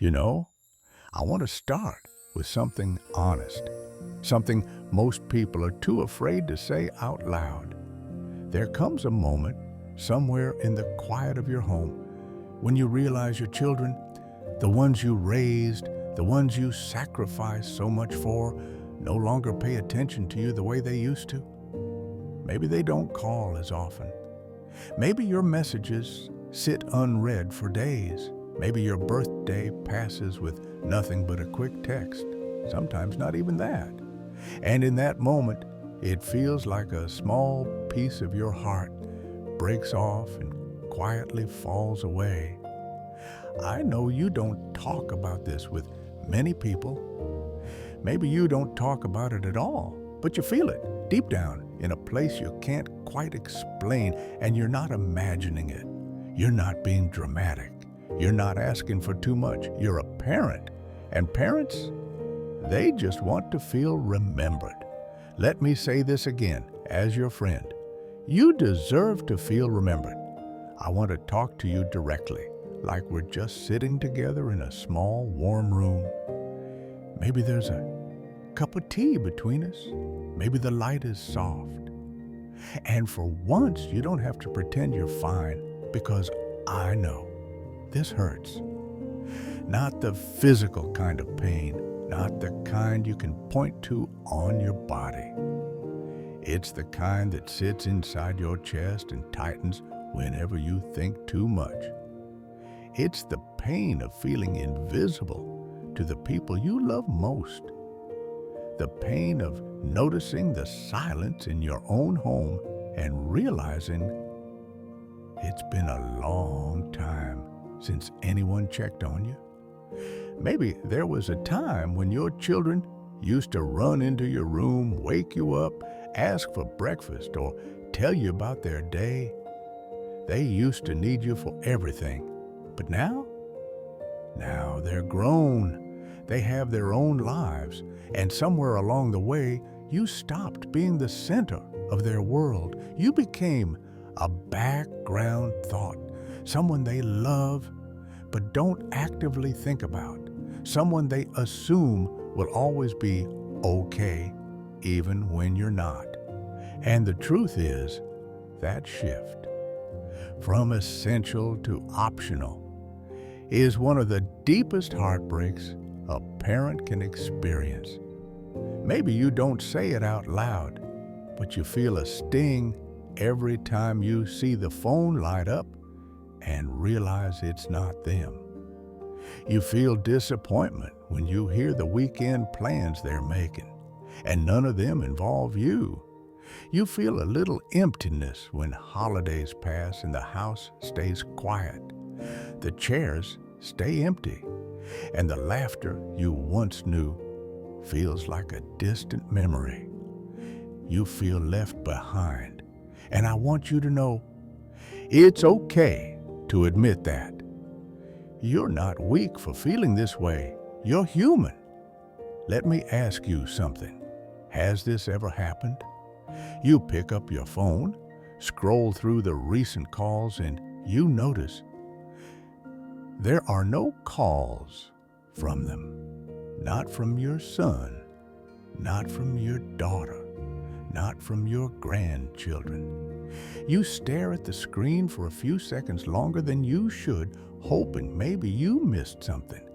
You know, I want to start with something honest, something most people are too afraid to say out loud. There comes a moment somewhere in the quiet of your home when you realize your children, the ones you raised, the ones you sacrificed so much for, no longer pay attention to you the way they used to. Maybe they don't call as often. Maybe your messages sit unread for days. Maybe your birthday passes with nothing but a quick text, sometimes not even that. And in that moment, it feels like a small piece of your heart breaks off and quietly falls away. I know you don't talk about this with many people. Maybe you don't talk about it at all, but you feel it deep down in a place you can't quite explain, and you're not imagining it. You're not being dramatic. You're not asking for too much. You're a parent. And parents, they just want to feel remembered. Let me say this again, as your friend. You deserve to feel remembered. I want to talk to you directly, like we're just sitting together in a small, warm room. Maybe there's a cup of tea between us. Maybe the light is soft. And for once, you don't have to pretend you're fine, because I know this hurts. Not the physical kind of pain, not the kind you can point to on your body. It's the kind that sits inside your chest and tightens whenever you think too much. It's the pain of feeling invisible to the people you love most. The pain of noticing the silence in your own home and realizing it's been a long time since anyone checked on you. Maybe there was a time when your children used to run into your room, wake you up, ask for breakfast, or tell you about their day. They used to need you for everything. But now they're grown. They have their own lives. And somewhere along the way, you stopped being the center of their world. You became a background thought, someone they love but don't actively think about, someone they assume will always be okay even when you're not. And the truth is, that shift from essential to optional is one of the deepest heartbreaks a parent can experience. Maybe you don't say it out loud, but you feel a sting every time you see the phone light up and realize it's not them. You feel disappointment when you hear the weekend plans they're making, and none of them involve you. You feel a little emptiness when holidays pass and the house stays quiet. The chairs stay empty, and the laughter you once knew feels like a distant memory. You feel left behind, and I want you to know it's okay to admit that. You're not weak for feeling this way. You're human. Let me ask you something. Has this ever happened? You pick up your phone, scroll through the recent calls, and you notice there are no calls from them. Not from your son, not from your daughter, not from your grandchildren. You stare at the screen for a few seconds longer than you should, hoping maybe you missed something,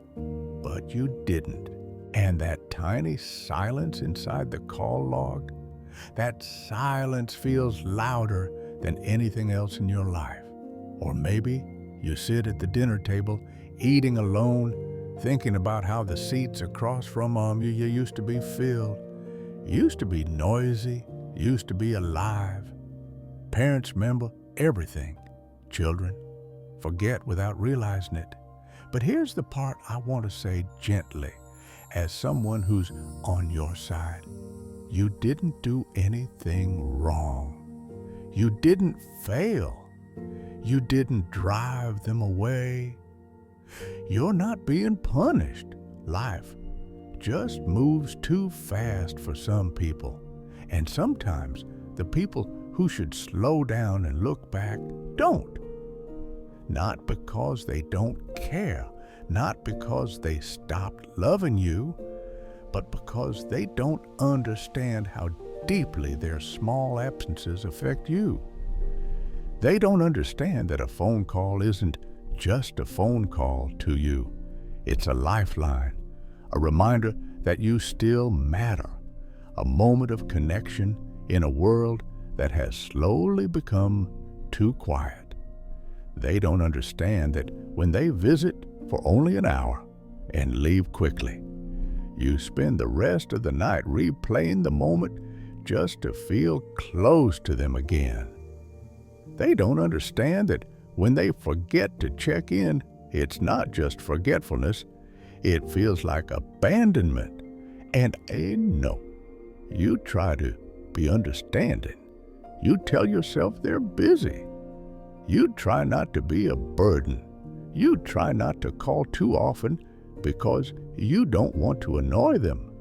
but you didn't. And that tiny silence inside the call log, that silence feels louder than anything else in your life. Or maybe you sit at the dinner table, eating alone, thinking about how the seats across from you used to be filled, used to be noisy, used to be alive. Parents remember everything. Children forget without realizing it. But here's the part I want to say gently, as someone who's on your side. You didn't do anything wrong. You didn't fail. You didn't drive them away. You're not being punished. Life just moves too fast for some people. And sometimes the people who should slow down and look back don't. Not because they don't care, not because they stopped loving you, but because they don't understand how deeply their small absences affect you. They don't understand that a phone call isn't just a phone call to you. It's a lifeline, a reminder that you still matter, a moment of connection in a world that has slowly become too quiet. They don't understand that when they visit for only an hour and leave quickly, you spend the rest of the night replaying the moment just to feel close to them again. They don't understand that when they forget to check in, it's not just forgetfulness, it feels like abandonment. And no, you try to be understanding. You tell yourself they're busy. You try not to be a burden. You try not to call too often because you don't want to annoy them.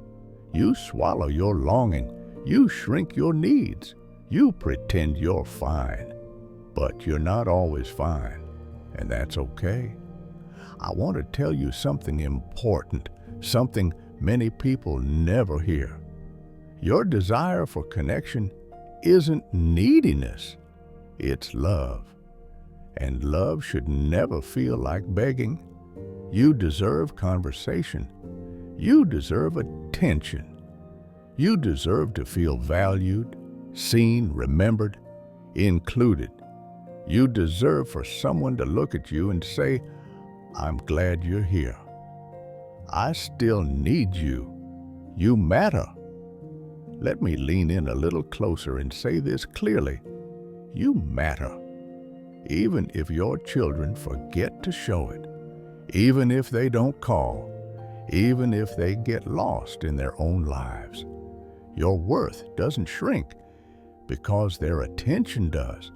You swallow your longing. You shrink your needs. You pretend you're fine. But you're not always fine, and that's okay. I want to tell you something important, something many people never hear. Your desire for connection isn't neediness, it's love. And love should never feel like begging. You deserve conversation. You deserve attention. You deserve to feel valued, seen, remembered, included. You deserve for someone to look at you and say, "I'm glad you're here. I still need you. You matter." Let me lean in a little closer and say this clearly. You matter. Even if your children forget to show it, even if they don't call, even if they get lost in their own lives, your worth doesn't shrink because their attention does.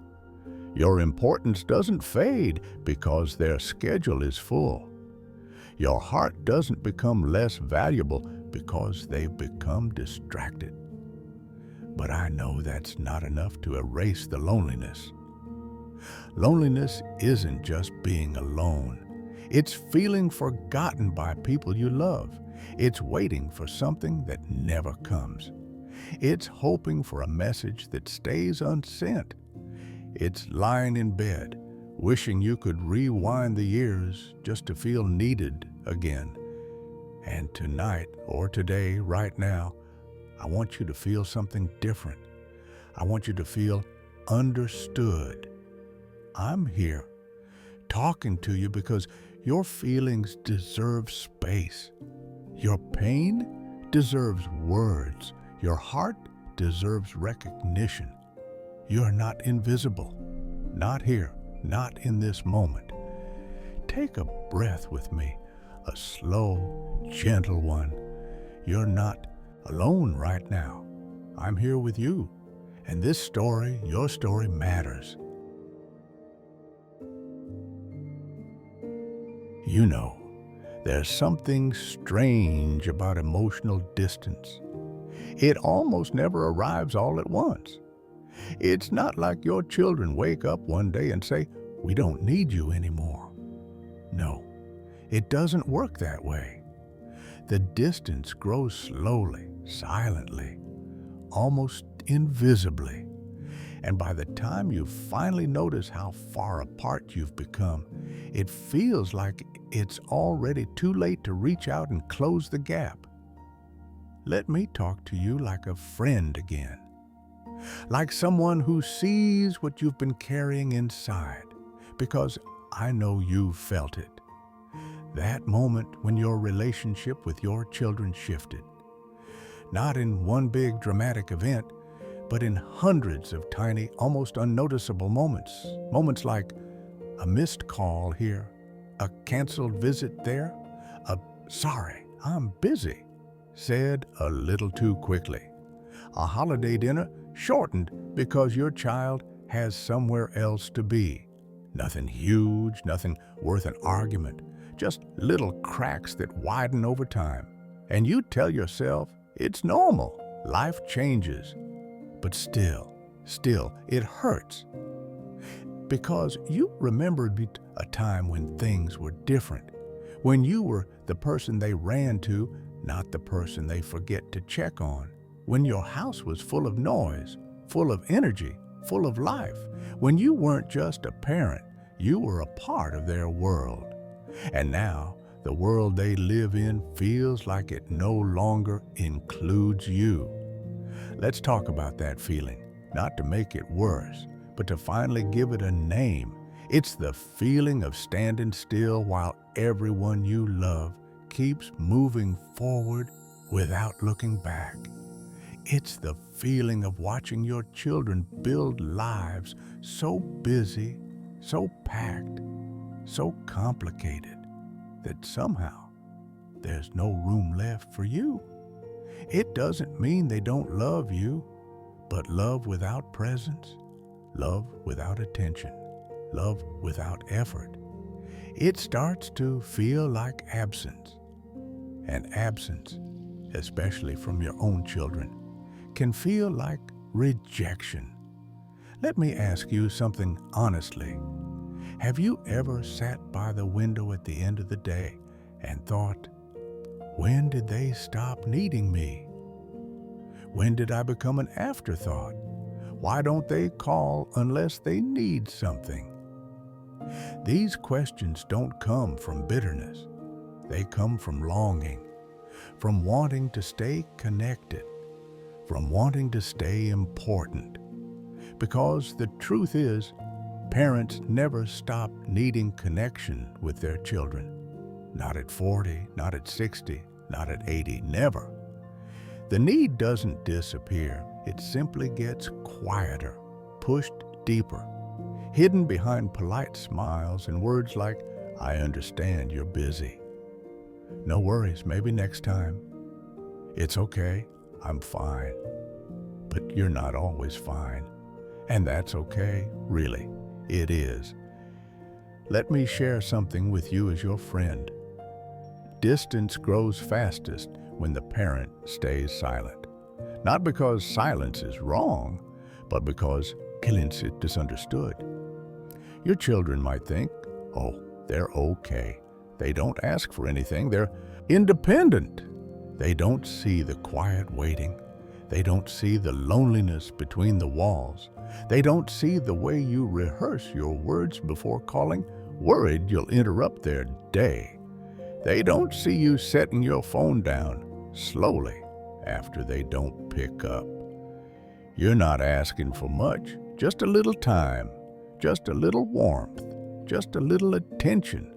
Your importance doesn't fade because their schedule is full. Your heart doesn't become less valuable because they've become distracted. But I know that's not enough to erase the loneliness. Loneliness isn't just being alone. It's feeling forgotten by people you love. It's waiting for something that never comes. It's hoping for a message that stays unsent. It's lying in bed, wishing you could rewind the years just to feel needed again. And tonight, or today, right now, I want you to feel something different. I want you to feel understood. I'm here, talking to you because your feelings deserve space. Your pain deserves words. Your heart deserves recognition. You are not invisible, not here, not in this moment. Take a breath with me, a slow, gentle one. You're not alone right now. I'm here with you, and this story, your story, matters. You know, there's something strange about emotional distance. It almost never arrives all at once. It's not like your children wake up one day and say, "We don't need you anymore." No, it doesn't work that way. The distance grows slowly, silently, almost invisibly. And by the time you finally notice how far apart you've become, it feels like it's already too late to reach out and close the gap. Let me talk to you like a friend again. Like someone who sees what you've been carrying inside, because I know you've felt it. That moment when your relationship with your children shifted. Not in one big dramatic event, but in hundreds of tiny, almost unnoticeable moments. Moments like a missed call here, a canceled visit there, a "sorry, I'm busy" said a little too quickly, a holiday dinner shortened because your child has somewhere else to be. Nothing huge, nothing worth an argument, just little cracks that widen over time. And you tell yourself it's normal, life changes. But still, it hurts. Because you remembered a time when things were different, When you were the person they ran to, not the person they forget to check on. When your house was full of noise, full of energy, full of life. When you weren't just a parent, you were a part of their world. And now, the world they live in feels like it no longer includes you. Let's talk about that feeling, not to make it worse, but to finally give it a name. It's the feeling of standing still while everyone you love keeps moving forward without looking back. It's the feeling of watching your children build lives so busy, so packed, so complicated that somehow there's no room left for you. It doesn't mean they don't love you, but love without presence, love without attention, love without effort, it starts to feel like absence. And absence, especially from your own children, can feel like rejection. Let me ask you something honestly. Have you ever sat by the window at the end of the day and thought, when did they stop needing me? When did I become an afterthought? Why don't they call unless they need something? These questions don't come from bitterness. They come from longing, from wanting to stay connected, from wanting to stay important. Because the truth is, parents never stop needing connection with their children. Not at 40, not at 60, not at 80, never. The need doesn't disappear. It simply gets quieter, pushed deeper, hidden behind polite smiles and words like, I understand you're busy. No worries, maybe next time. It's okay, I'm fine. But you're not always fine. And that's okay, really. It is. Let me share something with you as your friend. Distance grows fastest when the parent stays silent. Not because silence is wrong, but because silence is misunderstood. Your children might think, oh, they're okay. They don't ask for anything. They're independent. They don't see the quiet waiting. They don't see the loneliness between the walls. They don't see the way you rehearse your words before calling, worried you'll interrupt their day. They don't see you setting your phone down slowly after they don't pick up. You're not asking for much, just a little time, just a little warmth, just a little attention.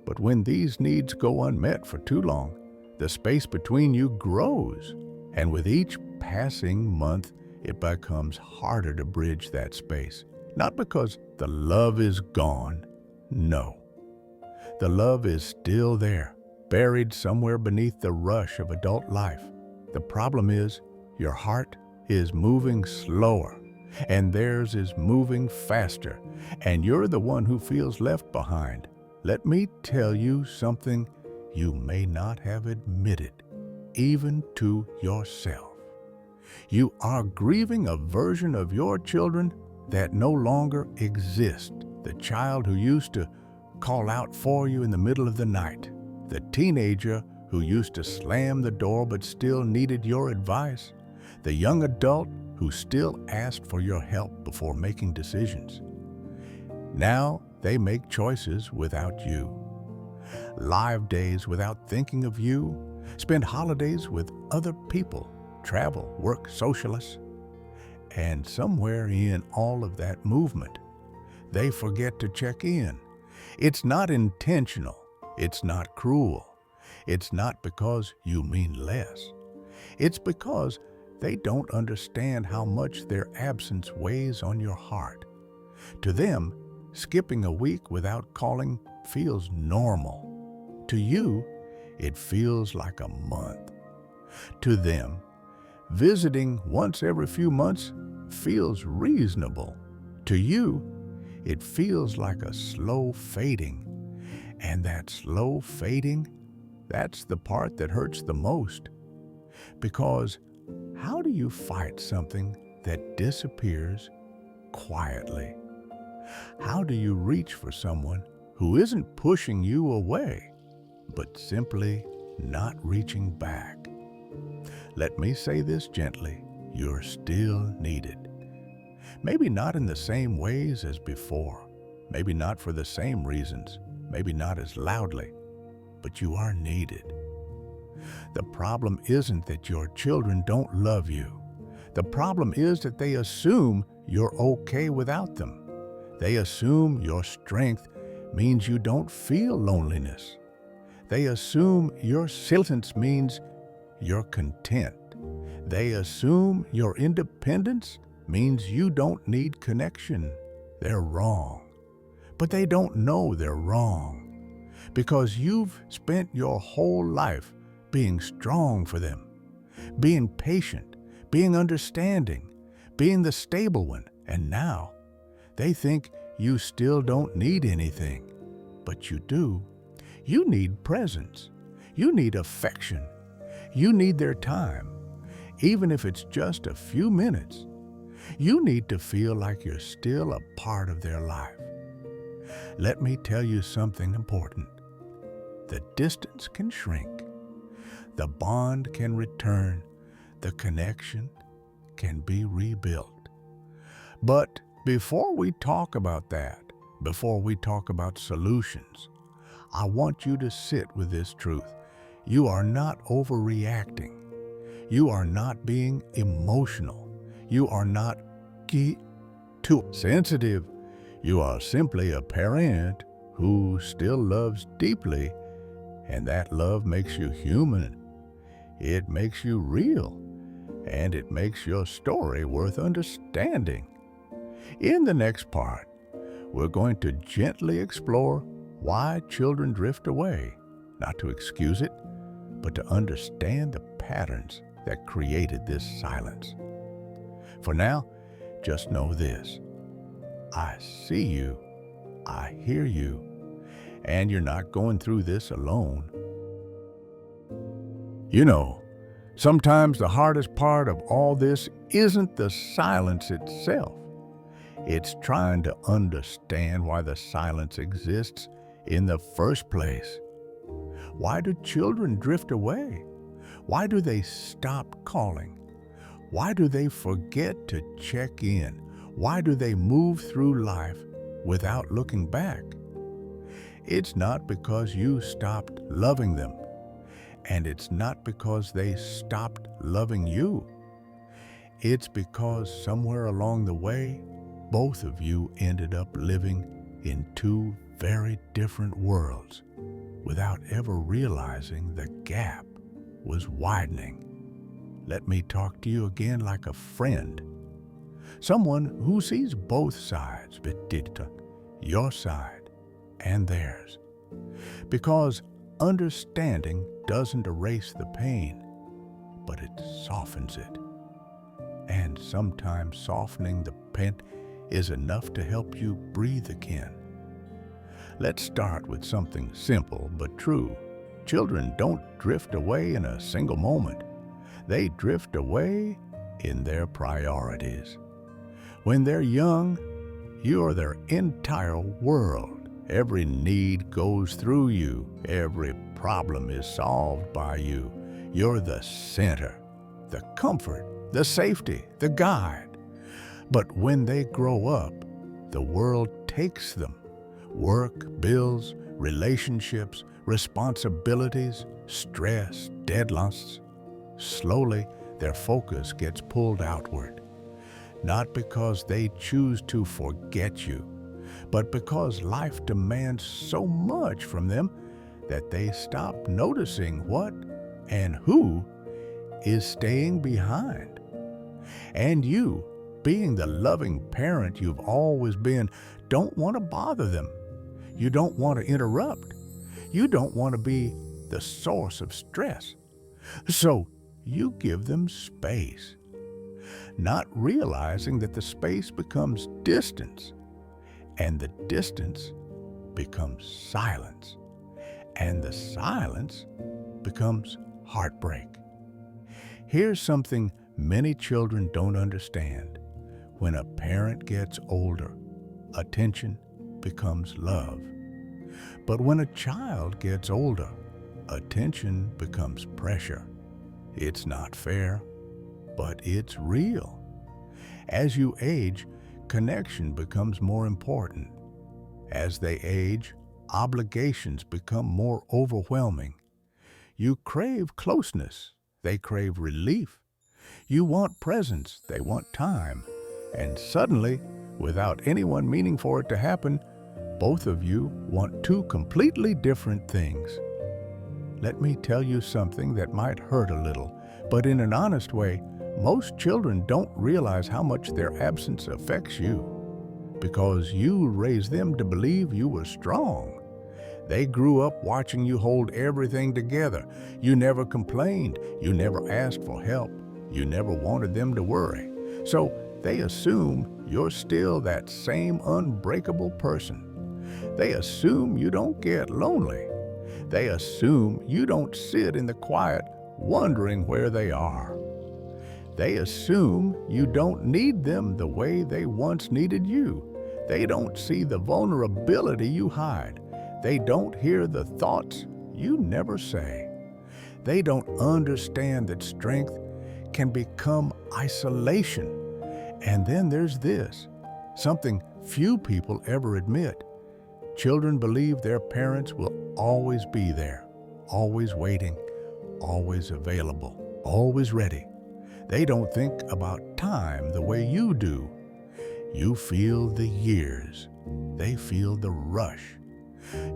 But when these needs go unmet for too long, the space between you grows, and with each passing month, it becomes harder to bridge that space. Not because the love is gone, no. The love is still there, buried somewhere beneath the rush of adult life. The problem is, your heart is moving slower, and theirs is moving faster, and you're the one who feels left behind. Let me tell you something you may not have admitted, even to yourself. You are grieving a version of your children that no longer exists. The child who used to call out for you in the middle of the night. The teenager who used to slam the door but still needed your advice. The young adult who still asked for your help before making decisions. Now they make choices without you. Live days without thinking of you. Spend holidays with other people. Travel, work, socialize. And somewhere in all of that movement, they forget to check in. It's not intentional. It's not cruel. It's not because you mean less. It's because they don't understand how much their absence weighs on your heart. To them, skipping a week without calling feels normal. To you, it feels like a month. To them, visiting once every few months feels reasonable. To you, it feels like a slow fading. And that slow fading, that's the part that hurts the most. Because how do you fight something that disappears quietly? How do you reach for someone who isn't pushing you away, but simply not reaching back. Let me say this gently, you're still needed. Maybe not in the same ways as before, maybe not for the same reasons, maybe not as loudly, but you are needed. The problem isn't that your children don't love you. The problem is that they assume you're okay without them. They assume your strength means you don't feel loneliness. They assume your silence means you're content. They assume your independence means you don't need connection. They're wrong. But they don't know they're wrong because you've spent your whole life being strong for them, being patient, being understanding, being the stable one, and now they think you still don't need anything. But you do. You need presence. You need affection. You need their time, even if it's just a few minutes. You need to feel like you're still a part of their life. Let me tell you something important. The distance can shrink. The bond can return. The connection can be rebuilt. But before we talk about that, before we talk about solutions, I want you to sit with this truth. You are not overreacting. You are not being emotional. You are not too sensitive. You are simply a parent who still loves deeply, and that love makes you human. It makes you real, and it makes your story worth understanding. In the next part, we're going to gently explore why children drift away, not to excuse it, but to understand the patterns that created this silence. For now, just know this. I see you, I hear you, and you're not going through this alone. You know, sometimes the hardest part of all this isn't the silence itself. It's trying to understand why the silence exists in the first place. Why do children drift away? Why do they stop calling? Why do they forget to check in? Why do they move through life without looking back? It's not because you stopped loving them, and it's not because they stopped loving you. It's because somewhere along the way, both of you ended up living in two very different worlds without ever realizing the gap was widening. Let me talk to you again like a friend, someone who sees both sides, your side and theirs. Because understanding doesn't erase the pain, but it softens it. And sometimes softening the pain is enough to help you breathe again. Let's start with something simple but true. Children don't drift away in a single moment. They drift away in their priorities. When they're young, you're their entire world. Every need goes through you. Every problem is solved by you. You're the center, the comfort, the safety, the guide. But when they grow up, the world takes them. Work, bills, relationships, responsibilities, stress, deadlines. Slowly, their focus gets pulled outward. Not because they choose to forget you, but because life demands so much from them that they stop noticing what and who is staying behind. And you, being the loving parent you've always been, don't want to bother them. You don't want to interrupt. You don't want to be the source of stress. So you give them space, not realizing that the space becomes distance, and the distance becomes silence, and the silence becomes heartbreak. Here's something many children don't understand. When a parent gets older, attention becomes love. But when a child gets older, attention becomes pressure. It's not fair, but it's real. As you age, connection becomes more important. As they age, obligations become more overwhelming. You crave closeness, they crave relief. You want presence, they want time. And suddenly, without anyone meaning for it to happen, both of you want two completely different things. Let me tell you something that might hurt a little, but in an honest way, most children don't realize how much their absence affects you, because you raised them to believe you were strong. They grew up watching you hold everything together. You never complained. You never asked for help. You never wanted them to worry. So they assume you're still that same unbreakable person. They assume you don't get lonely. They assume you don't sit in the quiet wondering where they are. They assume you don't need them the way they once needed you. They don't see the vulnerability you hide. They don't hear the thoughts you never say. They don't understand that strength can become isolation. And then there's this, something few people ever admit. Children believe their parents will always be there, always waiting, always available, always ready. They don't think about time the way you do. You feel the years. They feel the rush.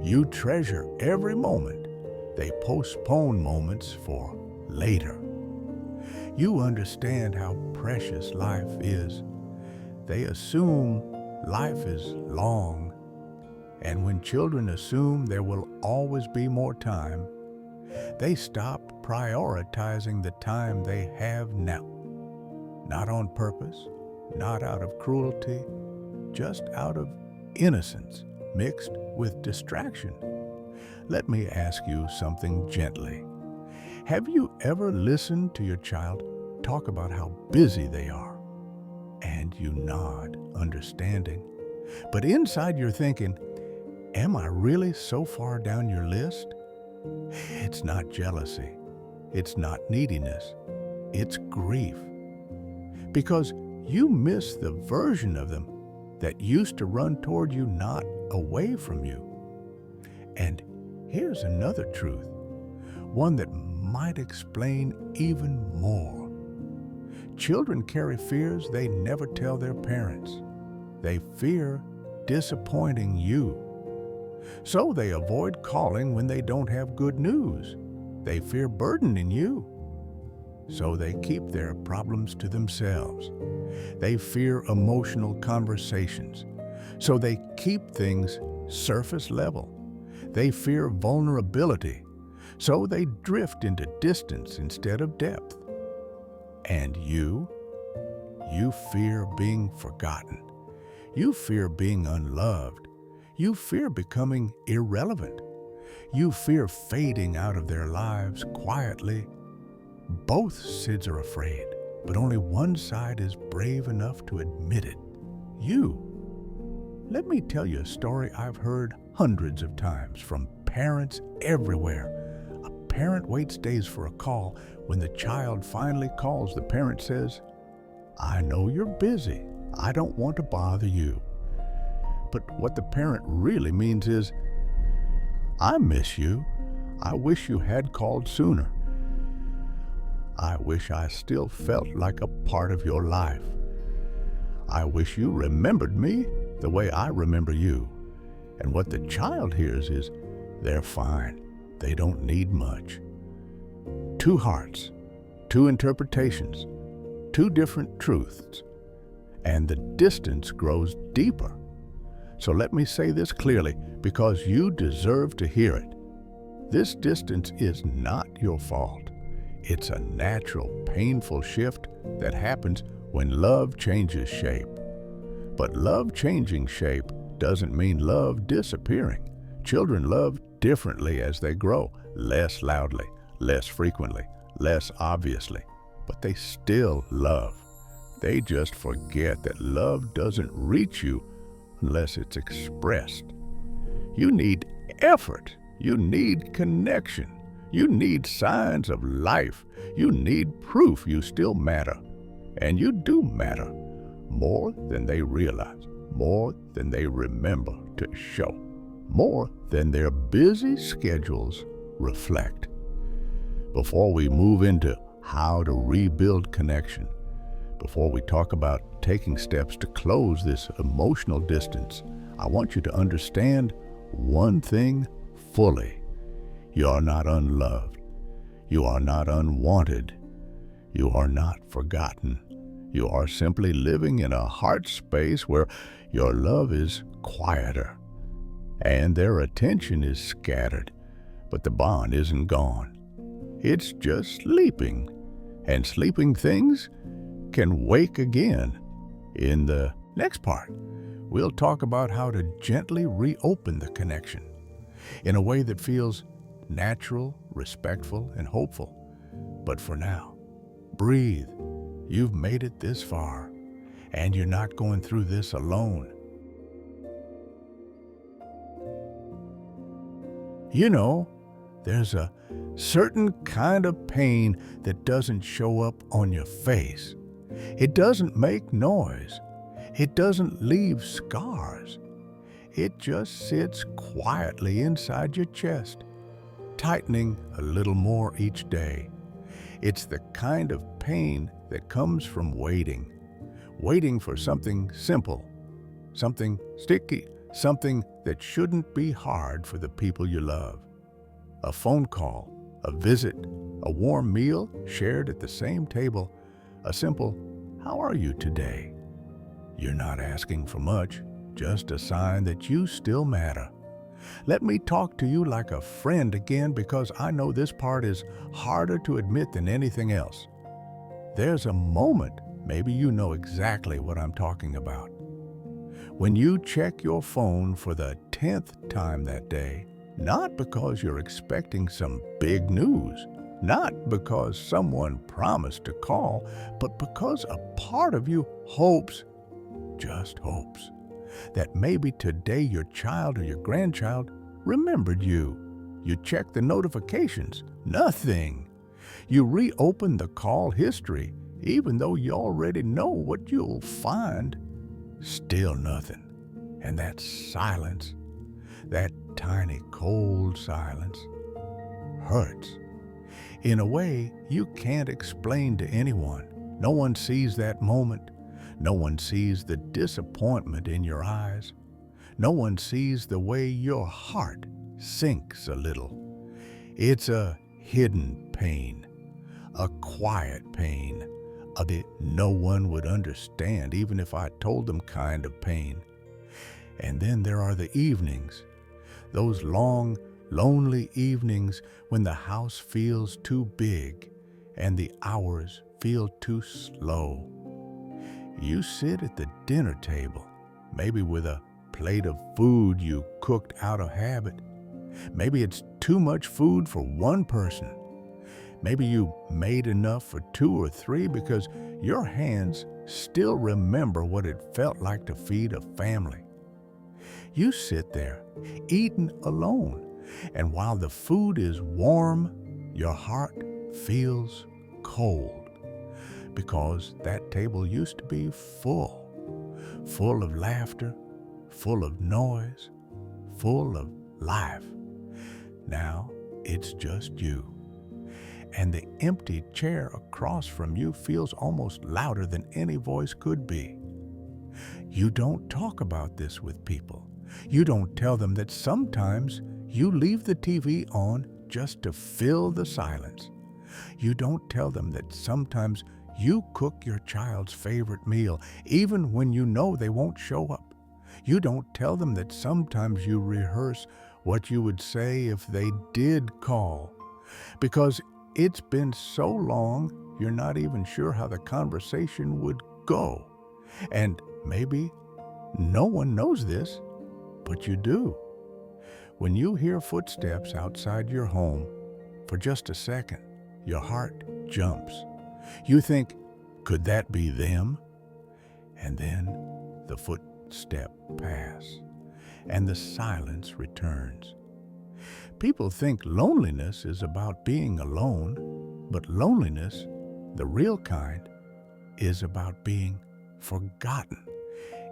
You treasure every moment. They postpone moments for later. You understand how precious life is. They assume life is long. And when children assume there will always be more time, they stop prioritizing the time they have now. Not on purpose, not out of cruelty, just out of innocence mixed with distraction. Let me ask you something gently. Have you ever listened to your child talk about how busy they are? And you nod, understanding. But inside you're thinking, am I really so far down your list? It's not jealousy. It's not neediness. It's grief. Because you miss the version of them that used to run toward you, not away from you. And here's another truth, one that might explain even more. Children carry fears they never tell their parents. They fear disappointing you. So they avoid calling when they don't have good news. They fear burdening you. So they keep their problems to themselves. They fear emotional conversations. So they keep things surface level. They fear vulnerability. So they drift into distance instead of depth. And you fear being forgotten. You fear being unloved. You fear becoming irrelevant. You fear fading out of their lives quietly. Both sides are afraid, but only one side is brave enough to admit it. You. Let me tell you a story I've heard hundreds of times from parents everywhere. A parent waits days for a call. When the child finally calls, the parent says, "I know you're busy. I don't want to bother you." But what the parent really means is, "I miss you. I wish you had called sooner. I wish I still felt like a part of your life. I wish you remembered me the way I remember you." And what the child hears is, they're fine. They don't need much. Two hearts, two interpretations, two different truths, and the distance grows deeper. So let me say this clearly, because you deserve to hear it. This distance is not your fault. It's a natural, painful shift that happens when love changes shape. But love changing shape doesn't mean love disappearing. Children love differently as they grow, less loudly, less frequently, less obviously, but they still love. They just forget that love doesn't reach you unless it's expressed. You need effort. You need connection. You need signs of life. You need proof you still matter. And you do matter more than they realize, more than they remember to show, more than their busy schedules reflect. Before we move into how to rebuild connection, before we talk about taking steps to close this emotional distance, I want you to understand one thing fully. You are not unloved. You are not unwanted. You are not forgotten. You are simply living in a heart space where your love is quieter and their attention is scattered, but the bond isn't gone. It's just sleeping, and sleeping things can wake again. In the next part, we'll talk about how to gently reopen the connection in a way that feels natural, respectful, and hopeful. But for now, breathe. You've made it this far, and you're not going through this alone. You know, there's a certain kind of pain that doesn't show up on your face. It doesn't make noise. It doesn't leave scars. It just sits quietly inside your chest, tightening a little more each day. It's the kind of pain that comes from waiting for something simple, something sticky, something that shouldn't be hard for the people you love. A phone call, a visit, a warm meal shared at the same table, a simple, "How are you today?" You're not asking for much, just a sign that you still matter. Let me talk to you like a friend again, because I know this part is harder to admit than anything else. There's a moment, maybe you know exactly what I'm talking about, when you check your phone for the 10th time that day, not because you're expecting some big news, not because someone promised to call, but because a part of you hopes, just hopes, that maybe today your child or your grandchild remembered you. You check the notifications, nothing. You reopen the call history, even though you already know what you'll find. Still nothing. And that silence, that tiny cold silence, hurts. In a way you can't explain to anyone. No one sees that moment. No one sees the disappointment in your eyes. No one sees the way your heart sinks a little. It's a hidden pain, a quiet pain, that no one would understand even if I told them kind of pain. And then there are the evenings, those long, lonely evenings when the house feels too big and the hours feel too slow. You sit at the dinner table, maybe with a plate of food you cooked out of habit. Maybe it's too much food for one person. Maybe you made enough for 2 or 3 because your hands still remember what it felt like to feed a family. You sit there, eating alone, and while the food is warm, your heart feels cold, because that table used to be full of laughter, full of noise, full of life. Now it's just you. And the empty chair across from you feels almost louder than any voice could be. You don't talk about this with people. You don't tell them that sometimes you leave the TV on just to fill the silence. You don't tell them that sometimes you cook your child's favorite meal, even when you know they won't show up. You don't tell them that sometimes you rehearse what you would say if they did call, because it's been so long you're not even sure how the conversation would go. And maybe no one knows this, but you do. When you hear footsteps outside your home, for just a second, your heart jumps. You think, could that be them? And then the footstep pass, and the silence returns. People think loneliness is about being alone, but loneliness, the real kind, is about being forgotten.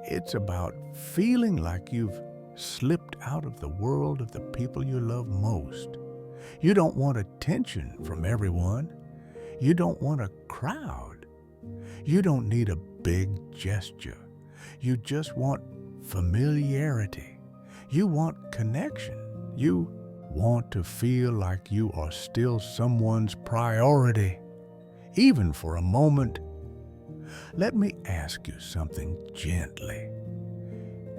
It's about feeling like you've slipped out of the world of the people you love most. You don't want attention from everyone. You don't want a crowd. You don't need a big gesture. You just want familiarity. You want connection. You want to feel like you are still someone's priority, even for a moment. Let me ask you something gently.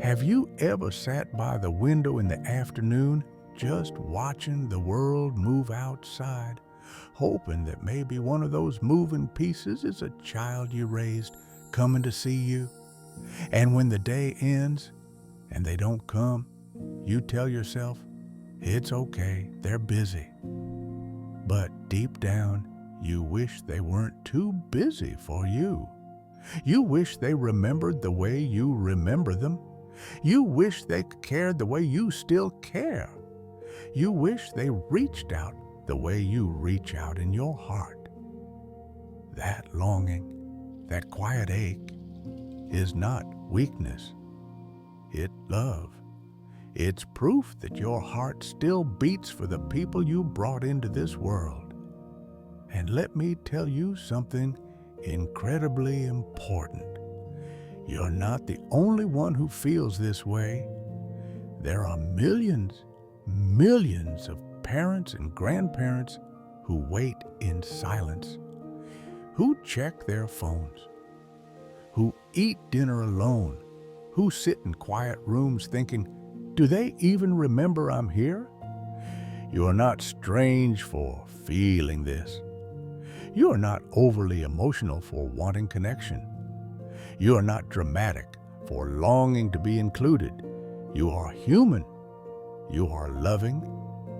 Have you ever sat by the window in the afternoon just watching the world move outside, hoping that maybe one of those moving pieces is a child you raised coming to see you? And when the day ends and they don't come, you tell yourself, it's okay, they're busy. But deep down, you wish they weren't too busy for you. You wish they remembered the way you remember them. You wish they cared the way you still care. You wish they reached out the way you reach out in your heart. That longing, that quiet ache, is not weakness. It's love. It's proof that your heart still beats for the people you brought into this world. And let me tell you something incredibly important. You're not the only one who feels this way. There are millions of parents and grandparents who wait in silence, who check their phones, who eat dinner alone, who sit in quiet rooms thinking, do they even remember I'm here? You are not strange for feeling this. You are not overly emotional for wanting connection. You are not dramatic for longing to be included. You are human. You are loving.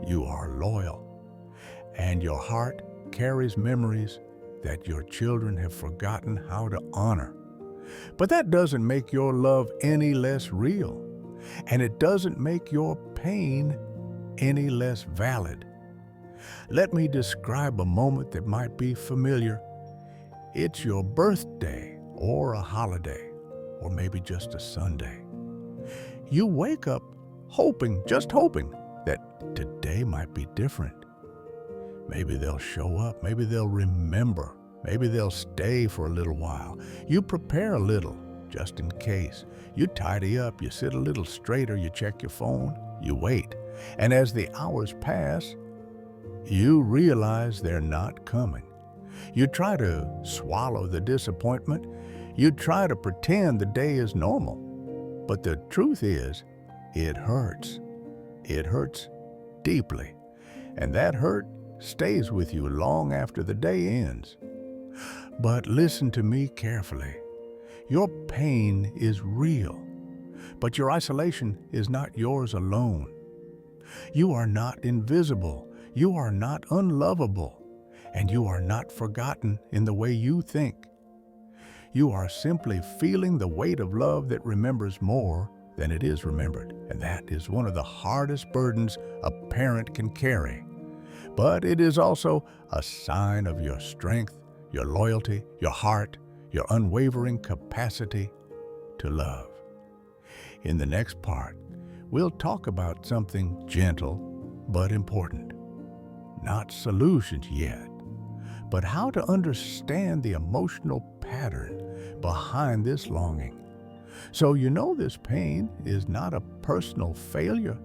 You are loyal. And your heart carries memories that your children have forgotten how to honor. But that doesn't make your love any less real. And it doesn't make your pain any less valid. Let me describe a moment that might be familiar. It's your birthday or a holiday, or maybe just a Sunday. You wake up hoping, just hoping, that today might be different. Maybe they'll show up, maybe they'll remember, maybe they'll stay for a little while. You prepare a little, just in case. You tidy up, you sit a little straighter, you check your phone, you wait. And as the hours pass, you realize they're not coming. You try to swallow the disappointment. You try to pretend the day is normal. But the truth is, it hurts. It hurts deeply. And that hurt stays with you long after the day ends. But listen to me carefully. Your pain is real, but your isolation is not yours alone. You are not invisible. You are not unlovable. And you are not forgotten in the way you think. You are simply feeling the weight of love that remembers more than it is remembered. And that is one of the hardest burdens a parent can carry. But it is also a sign of your strength, your loyalty, your heart, your unwavering capacity to love. In the next part, we'll talk about something gentle but important. Not solutions yet, but how to understand the emotional pattern behind this longing. So you know this pain is not a personal failure,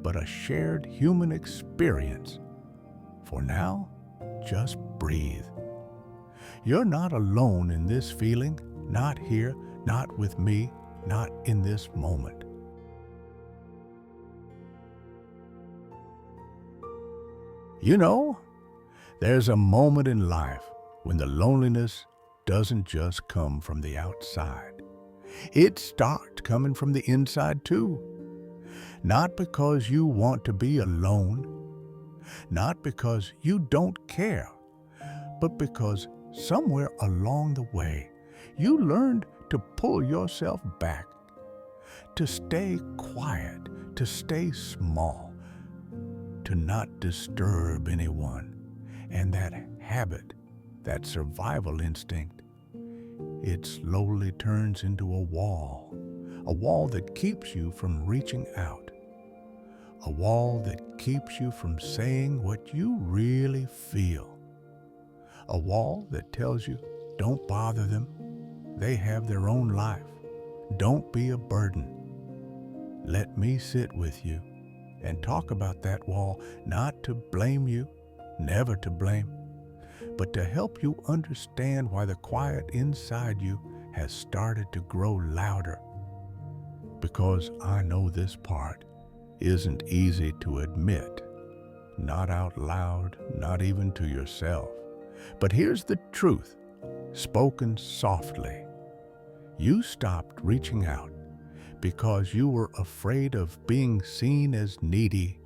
but a shared human experience. For now, just breathe. You're not alone in this feeling, not here, not with me, not in this moment. You know, there's a moment in life when the loneliness doesn't just come from the outside. It starts coming from the inside too. Not because you want to be alone, not because you don't care, but because somewhere along the way, you learned to pull yourself back, to stay quiet, to stay small, to not disturb anyone. And that habit, that survival instinct, it slowly turns into a wall that keeps you from reaching out, a wall that keeps you from saying what you really feel, a wall that tells you, don't bother them, they have their own life, don't be a burden. Let me sit with you and talk about that wall, not to blame you, never to blame, but to help you understand why the quiet inside you has started to grow louder. Because I know this part isn't easy to admit, not out loud, not even to yourself. But here's the truth, spoken softly. You stopped reaching out because you were afraid of being seen as needy.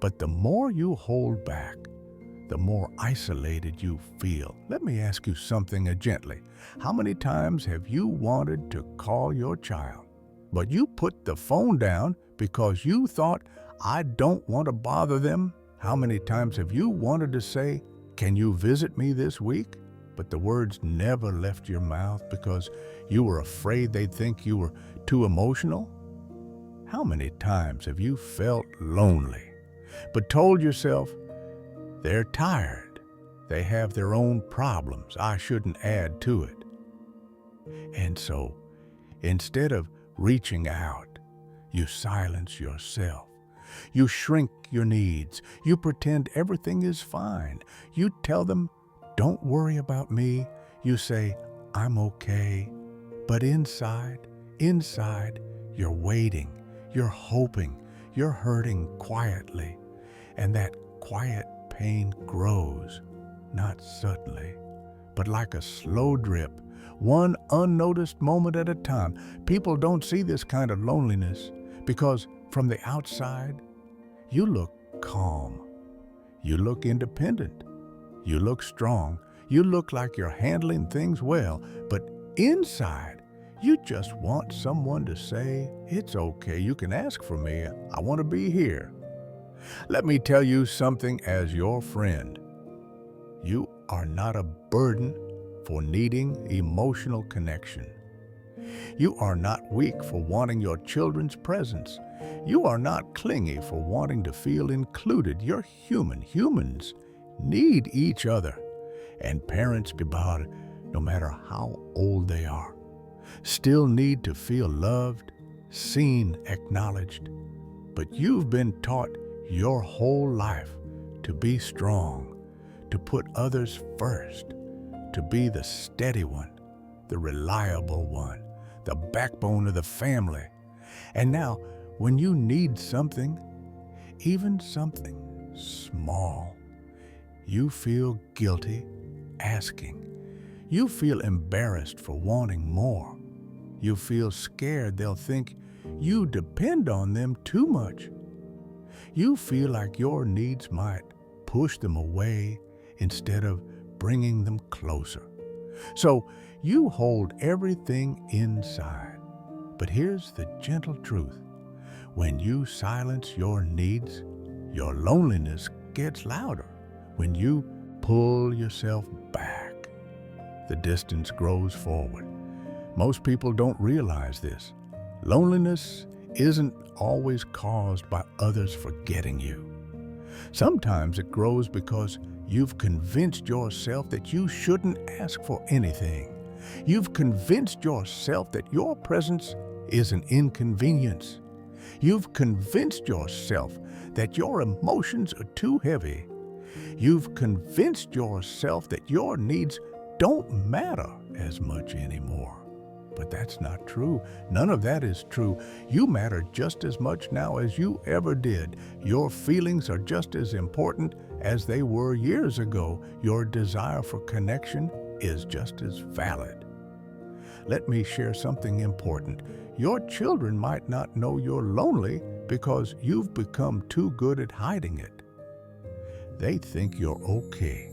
But the more you hold back, the more isolated you feel. Let me ask you something gently. How many times have you wanted to call your child, but you put the phone down because you thought, I don't want to bother them? How many times have you wanted to say, can you visit me this week? But the words never left your mouth because you were afraid they'd think you were too emotional? How many times have you felt lonely, but told yourself, they're tired, they have their own problems, I shouldn't add to it? And so, instead of reaching out, you silence yourself. You shrink your needs. You pretend everything is fine. You tell them, don't worry about me. You say, I'm okay. But inside, you're waiting, you're hoping, you're hurting quietly. And that quiet pain grows, not suddenly, but like a slow drip, one unnoticed moment at a time. People don't see this kind of loneliness because from the outside, you look calm, you look independent, you look strong, you look like you're handling things well, but inside, you just want someone to say, it's okay, you can ask for me, I want to be here. Let me tell you something as your friend. You are not a burden for needing emotional connection. You are not weak for wanting your children's presence. You are not clingy for wanting to feel included. You're human. Humans need each other. And parents, about no matter how old they are, still need to feel loved, seen, acknowledged. But you've been taught your whole life to be strong, to put others first, to be the steady one, the reliable one, the backbone of the family. And now, when you need something, even something small, you feel guilty asking. You feel embarrassed for wanting more. You feel scared they'll think you depend on them too much. You feel like your needs might push them away instead of bringing them closer. So you hold everything inside. But here's the gentle truth. When you silence your needs, your loneliness gets louder. When you pull yourself back, the distance grows forward. Most people don't realize this. Loneliness isn't always caused by others forgetting you. Sometimes it grows because you've convinced yourself that you shouldn't ask for anything. You've convinced yourself that your presence is an inconvenience. You've convinced yourself that your emotions are too heavy. You've convinced yourself that your needs don't matter as much anymore. But that's not true. None of that is true. You matter just as much now as you ever did. Your feelings are just as important as they were years ago. Your desire for connection is just as valid. Let me share something important. Your children might not know you're lonely because you've become too good at hiding it. They think you're okay.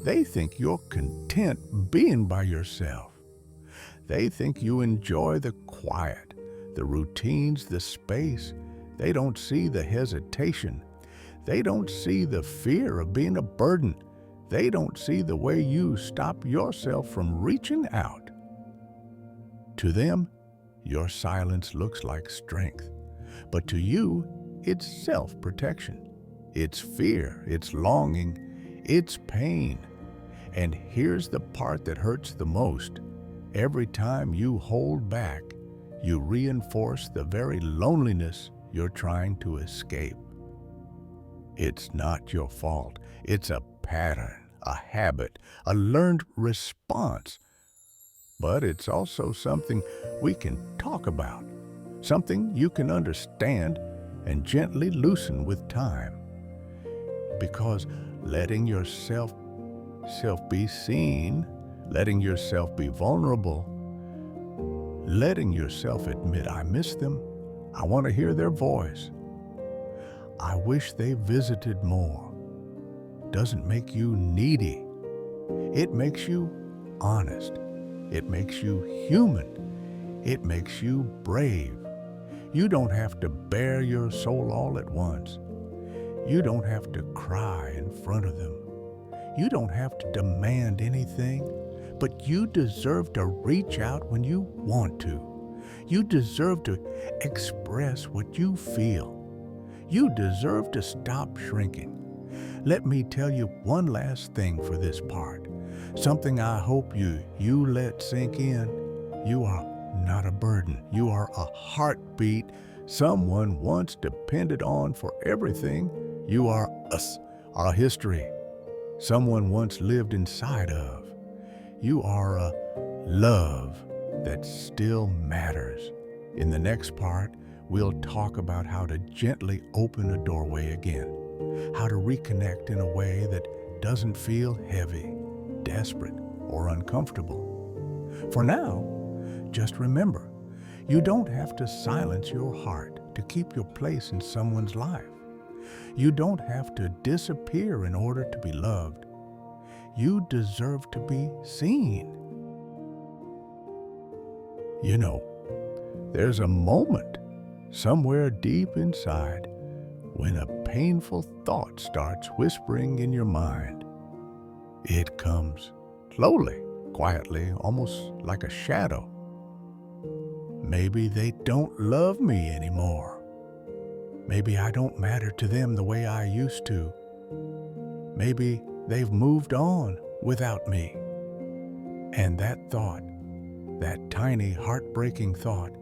They think you're content being by yourself. They think you enjoy the quiet, the routines, the space. They don't see the hesitation. They don't see the fear of being a burden. They don't see the way you stop yourself from reaching out. To them, your silence looks like strength, but to you, it's self-protection. It's fear, it's longing, it's pain. And here's the part that hurts the most. Every time you hold back, you reinforce the very loneliness you're trying to escape. It's not your fault. It's a pattern, a habit, a learned response. But it's also something we can talk about, something you can understand and gently loosen with time. Because letting yourself be seen, letting yourself be vulnerable, letting yourself admit, I miss them, I want to hear their voice, I wish they visited more, doesn't make you needy. It makes you honest. It makes you human. It makes you brave. You don't have to bare your soul all at once. You don't have to cry in front of them. You don't have to demand anything, but you deserve to reach out when you want to. You deserve to express what you feel. You deserve to stop shrinking. Let me tell you one last thing for this part. Something I hope you let sink in. You are not a burden. You are a heartbeat someone once depended on for everything. You are us, our history. Someone once lived inside of. You are a love that still matters. In the next part, we'll talk about how to gently open a doorway again, how to reconnect in a way that doesn't feel heavy, desperate, or uncomfortable. For now, just remember, you don't have to silence your heart to keep your place in someone's life. You don't have to disappear in order to be loved. You deserve to be seen. You know, there's a moment somewhere deep inside when a painful thought starts whispering in your mind. It comes slowly, quietly, almost like a shadow. Maybe they don't love me anymore. Maybe I don't matter to them the way I used to. Maybe they've moved on without me. And that thought, that tiny heartbreaking thought,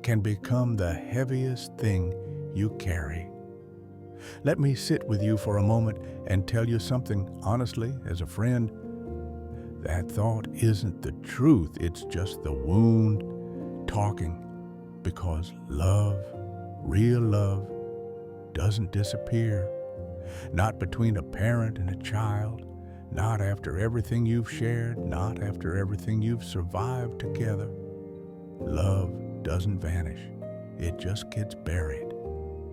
can become the heaviest thing you carry. Let me sit with you for a moment and tell you something honestly as a friend. That thought isn't the truth, it's just the wound talking, because love, real love, doesn't disappear. Not between a parent and a child, not after everything you've shared, not after everything you've survived together. Love doesn't vanish. It just gets buried,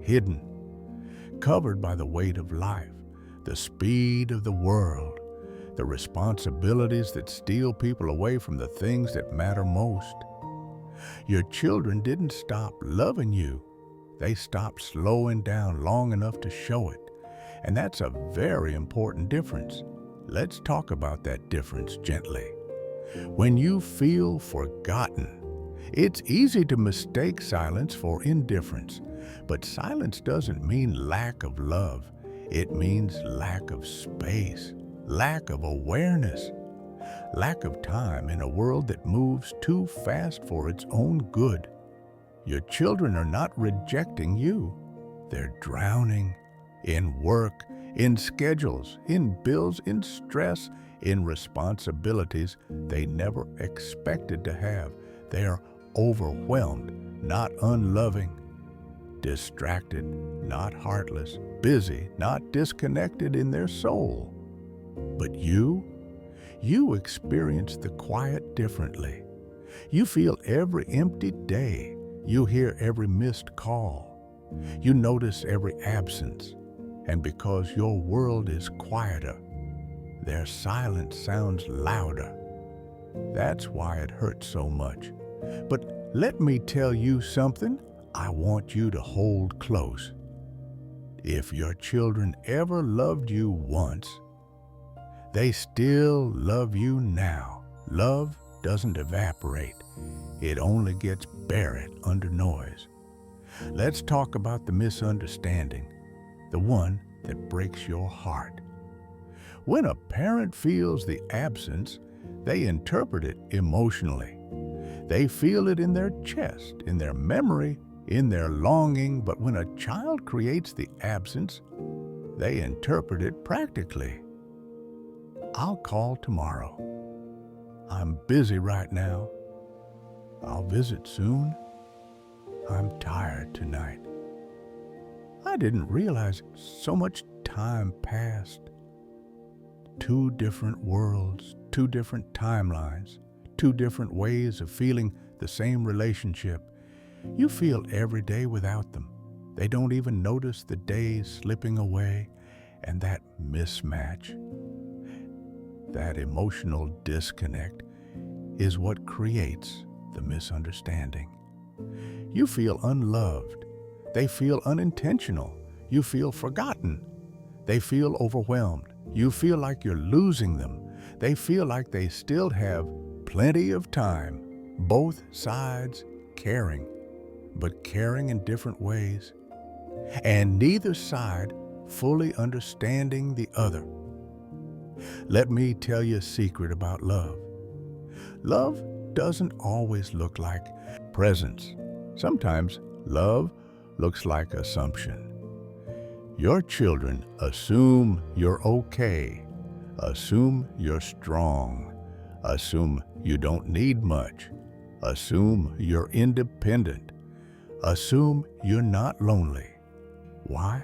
hidden, covered by the weight of life, the speed of the world, the responsibilities that steal people away from the things that matter most. Your children didn't stop loving you. They stopped slowing down long enough to show it. And that's a very important difference. Let's talk about that difference gently. When you feel forgotten, it's easy to mistake silence for indifference, but silence doesn't mean lack of love. It means lack of space, lack of awareness, lack of time in a world that moves too fast for its own good. Your children are not rejecting you. They're drowning in work, in schedules, in bills, in stress, in responsibilities they never expected to have. They are overwhelmed, not unloving, distracted, not heartless, busy, not disconnected in their soul. But you experience the quiet differently. You feel every empty day. You hear every missed call. You notice every absence. And because your world is quieter, their silence sounds louder. That's why it hurts so much. But let me tell you something I want you to hold close. If your children ever loved you once, they still love you now. Love doesn't evaporate. It only gets buried under noise. Let's talk about the misunderstanding, the one that breaks your heart. When a parent feels the absence, they interpret it emotionally. They feel it in their chest, in their memory, in their longing, but when a child creates the absence, they interpret it practically. I'll call tomorrow. I'm busy right now. I'll visit soon. I'm tired tonight. I didn't realize so much time passed. 2 different worlds, 2 different timelines, 2 different ways of feeling the same relationship. You feel every day without them. They don't even notice the days slipping away, and that mismatch, that emotional disconnect, is what creates the misunderstanding. You feel unloved. They feel unintentional. You feel forgotten. They feel overwhelmed. You feel like you're losing them. They feel like they still have plenty of time. Both sides caring, but caring in different ways, and neither side fully understanding the other. Let me tell you a secret about love. Love doesn't always look like presence. Sometimes love looks like assumption. Your children assume you're okay, assume you're strong, assume you don't need much, assume you're independent, assume you're not lonely. Why?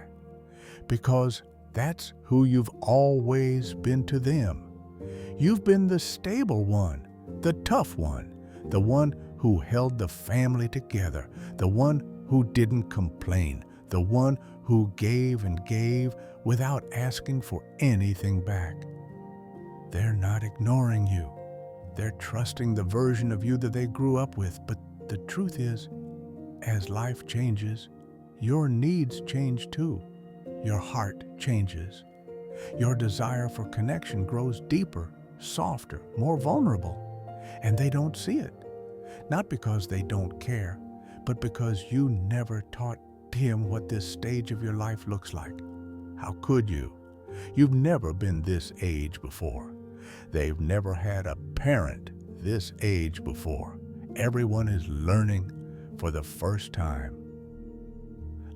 Because that's who you've always been to them. You've been the stable one, the tough one, the one who held the family together, the one who didn't complain, the one who gave and gave without asking for anything back. They're not ignoring you. They're trusting the version of you that they grew up with. But the truth is, as life changes, your needs change too. Your heart changes. Your desire for connection grows deeper, softer, more vulnerable. And they don't see it. Not because they don't care, but because you never taught him what this stage of your life looks like. How could you? You've never been this age before. They've never had a parent this age before. Everyone is learning for the first time.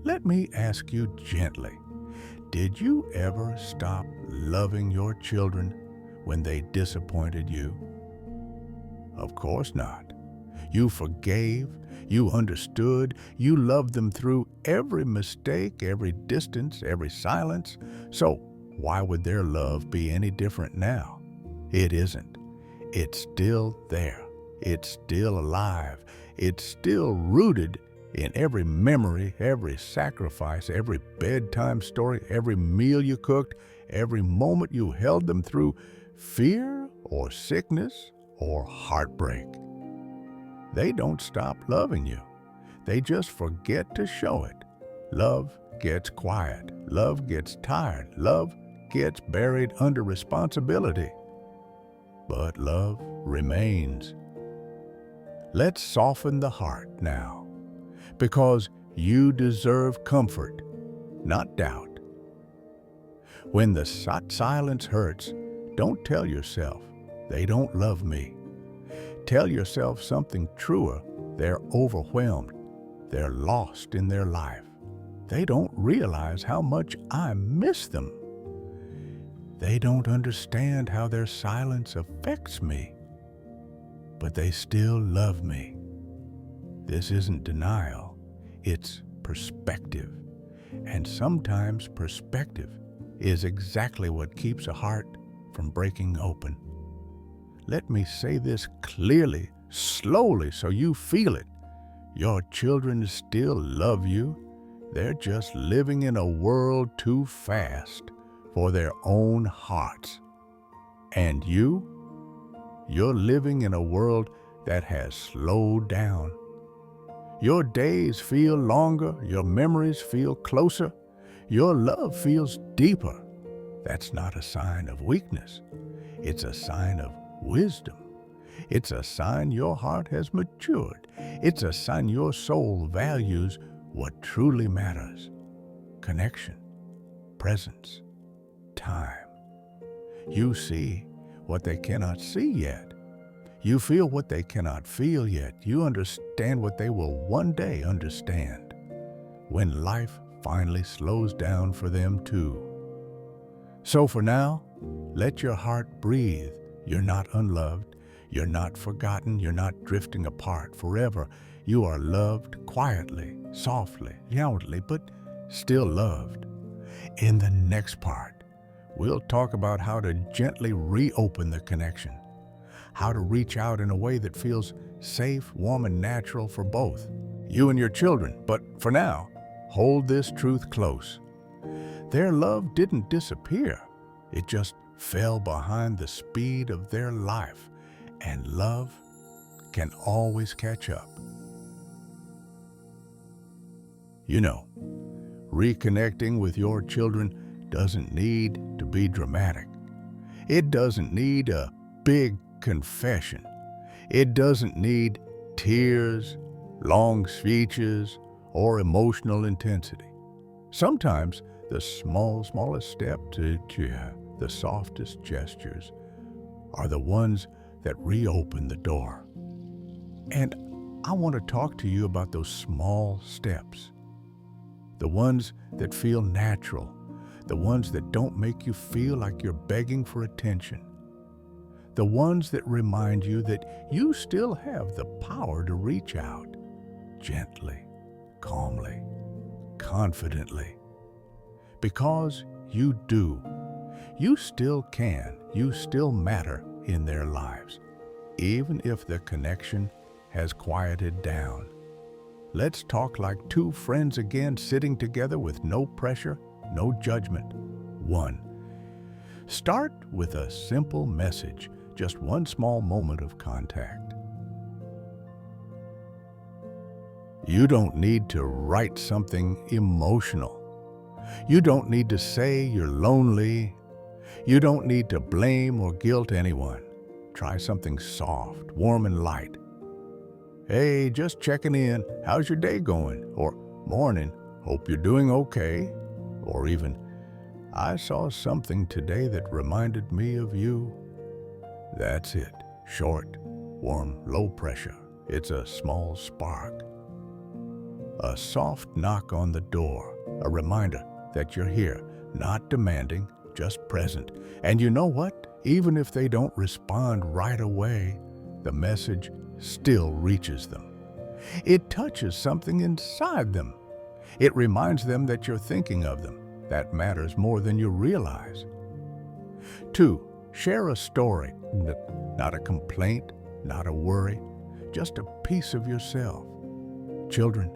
Let me ask you gently, did you ever stop loving your children when they disappointed you? Of course not. You forgave, you understood, you loved them through every mistake, every distance, every silence. So why would their love be any different now? It isn't. It's still there. It's still alive. It's still rooted in every memory, every sacrifice, every bedtime story, every meal you cooked, every moment you held them through fear or sickness or heartbreak. They don't stop loving you. They just forget to show it. Love gets quiet. Love gets tired. Love gets buried under responsibility. But love remains. Let's soften the heart now, because you deserve comfort, not doubt. When the silence hurts, don't tell yourself, they don't love me. Tell yourself something truer. They're overwhelmed. They're lost in their life. They don't realize how much I miss them. They don't understand how their silence affects me, but they still love me. This isn't denial, it's perspective. And sometimes perspective is exactly what keeps a heart from breaking open. Let me say this clearly, slowly, so you feel it. Your children still love you. They're just living in a world too fast for their own hearts. And you're living in a world that has slowed down. Your days feel longer, your memories feel closer, Your love feels deeper. That's not a sign of weakness. It's a sign of wisdom. It's a sign your heart has matured. It's a sign your soul values what truly matters: connection, presence, time. You see what they cannot see yet. You feel what they cannot feel yet. You understand what they will one day understand when life finally slows down for them too. So for now, let your heart breathe. You're not unloved. You're not forgotten. You're not drifting apart forever. You are loved quietly, softly, gently, but still loved. In the next part, we'll talk about how to gently reopen the connection, how to reach out in a way that feels safe, warm, and natural for both you and your children. But for now, hold this truth close. Their love didn't disappear. It just fell behind the speed of their life, and love can always catch up. You know, reconnecting with your children doesn't need to be dramatic. It doesn't need a big confession. It doesn't need tears, long speeches, or emotional intensity. Sometimes the smallest step to the softest gestures are the ones that reopen the door. And I want to talk to you about those small steps, the ones that feel natural, the ones that don't make you feel like you're begging for attention, the ones that remind you that you still have the power to reach out gently, calmly, confidently. Because you do. You still can. You still matter in their lives, even if the connection has quieted down. Let's talk like two friends again, sitting together with no pressure, no judgment. 1. Start with a simple message, just one small moment of contact. You don't need to write something emotional. You don't need to say you're lonely. You don't need to blame or guilt anyone. Try something soft, warm, and light. Hey, just checking in. How's your day going? Or morning. Hope you're doing okay. Or even, I saw something today that reminded me of you. That's it. Short, warm, low pressure. It's a small spark. A soft knock on the door. A reminder that you're here, not demanding, just present. And you know what? Even if they don't respond right away, the message still reaches them. It touches something inside them. It reminds them that you're thinking of them. That matters more than you realize. 2, share a story, not a complaint, not a worry, just a piece of yourself. Children,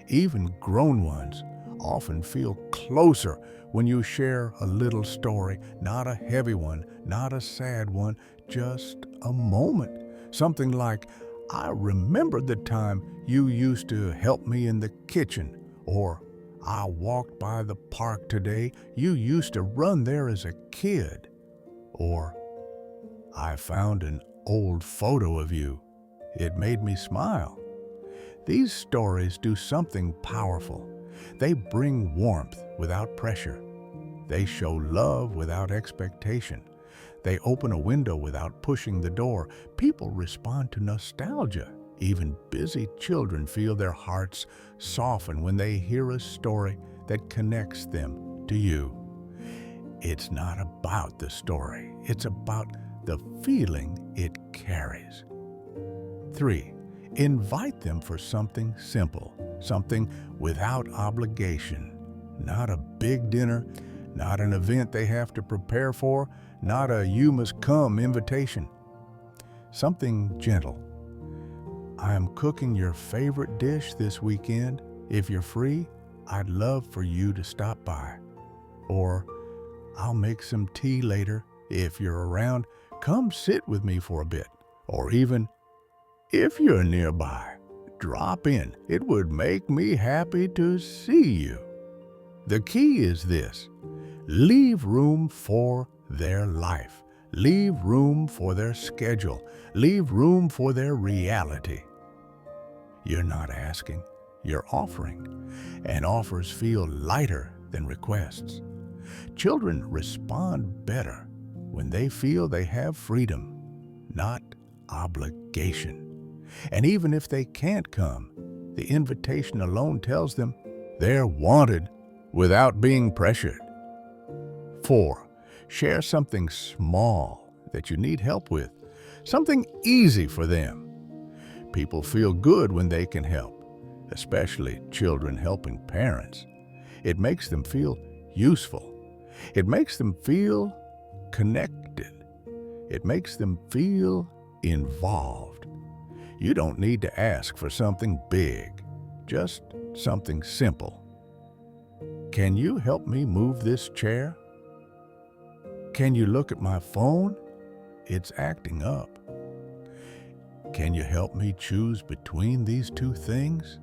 even grown ones, often feel closer when you share a little story, not a heavy one, not a sad one, just a moment. Something like, I remember the time you used to help me in the kitchen, or I walked by the park today, you used to run there as a kid, or I found an old photo of you. It made me smile. These stories do something powerful. They bring warmth without pressure. They show love without expectation. They open a window without pushing the door. People respond to nostalgia. Even busy children feel their hearts soften when they hear a story that connects them to you. It's not about the story. It's about the feeling it carries. 3, invite them for something simple, something without obligation. Not a big dinner, not an event they have to prepare for, not a you must come invitation. Something gentle. I am cooking your favorite dish this weekend. If you're free, I'd love for you to stop by. Or I'll make some tea later. If you're around, come sit with me for a bit. Or even, if you're nearby, drop in. It would make me happy to see you. The key is this: leave room for their life. Leave room for their schedule. Leave room for their reality. You're not asking, you're offering, and offers feel lighter than requests. Children respond better when they feel they have freedom, not obligation. And even if they can't come, the invitation alone tells them they're wanted without being pressured. 4. Share something small that you need help with, something easy for them. People feel good when they can help, especially children helping parents. It makes them feel useful. It makes them feel connected. It makes them feel involved. You don't need to ask for something big, just something simple. Can you help me move this chair? Can you look at my phone? It's acting up. Can you help me choose between these two things?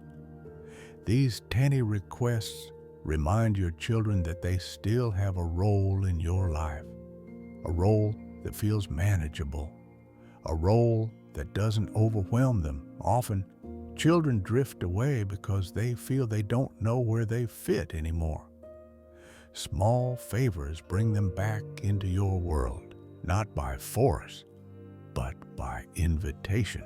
These tiny requests remind your children that they still have a role in your life, a role that feels manageable, a role that doesn't overwhelm them. Often, children drift away because they feel they don't know where they fit anymore. Small favors bring them back into your world, not by force, but by invitation.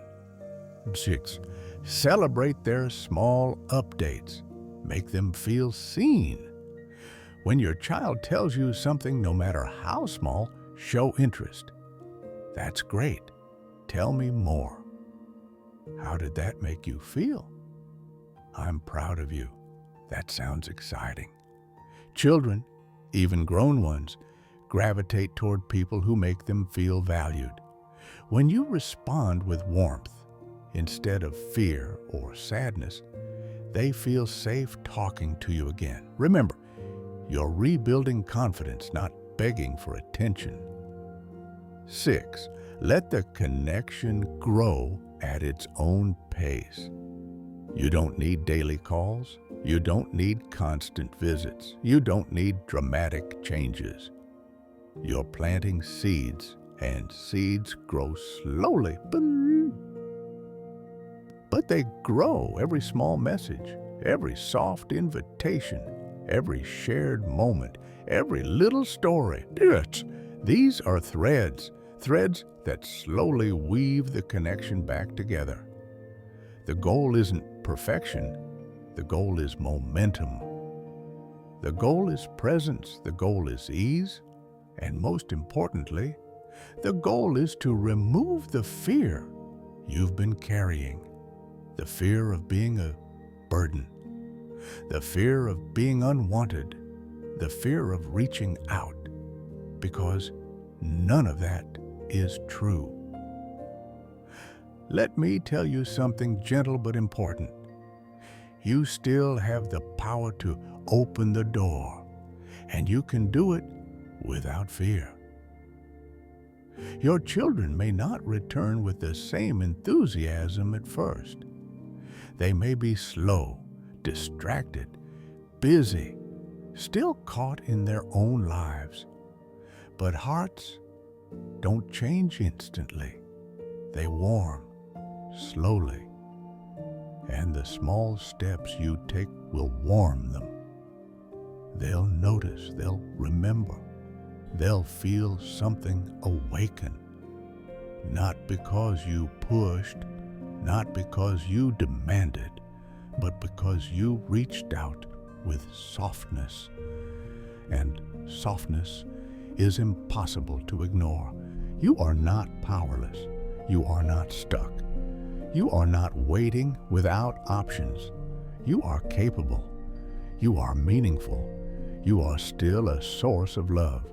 6. Celebrate their small updates. Make them feel seen. When your child tells you something, no matter how small, show interest. That's great. Tell me more. How did that make you feel? I'm proud of you. That sounds exciting. Children, even grown ones, gravitate toward people who make them feel valued. When you respond with warmth instead of fear or sadness, they feel safe talking to you again. Remember, you're rebuilding confidence, not begging for attention. 6. Let the connection grow at its own pace. You don't need daily calls. You don't need constant visits. You don't need dramatic changes. You're planting seeds, and seeds grow slowly. But they grow. Every small message, every soft invitation, every shared moment, every little story. These are threads that slowly weave the connection back together. The goal isn't perfection. The goal is momentum. The goal is presence. The goal is ease. And most importantly, the goal is to remove the fear you've been carrying. The fear of being a burden. The fear of being unwanted. The fear of reaching out. Because none of that is true. Let me tell you something gentle but important. You still have the power to open the door, and you can do it without fear. Your children may not return with the same enthusiasm at first. They may be slow, distracted, busy, still caught in their own lives. But hearts don't change instantly. They warm slowly. And the small steps you take will warm them. They'll notice, they'll remember, they'll feel something awaken. Not because you pushed, not because you demanded, but because you reached out with softness. And softness is impossible to ignore. You are not powerless. You are not stuck. You are not waiting without options. You are capable. You are meaningful. You are still a source of love.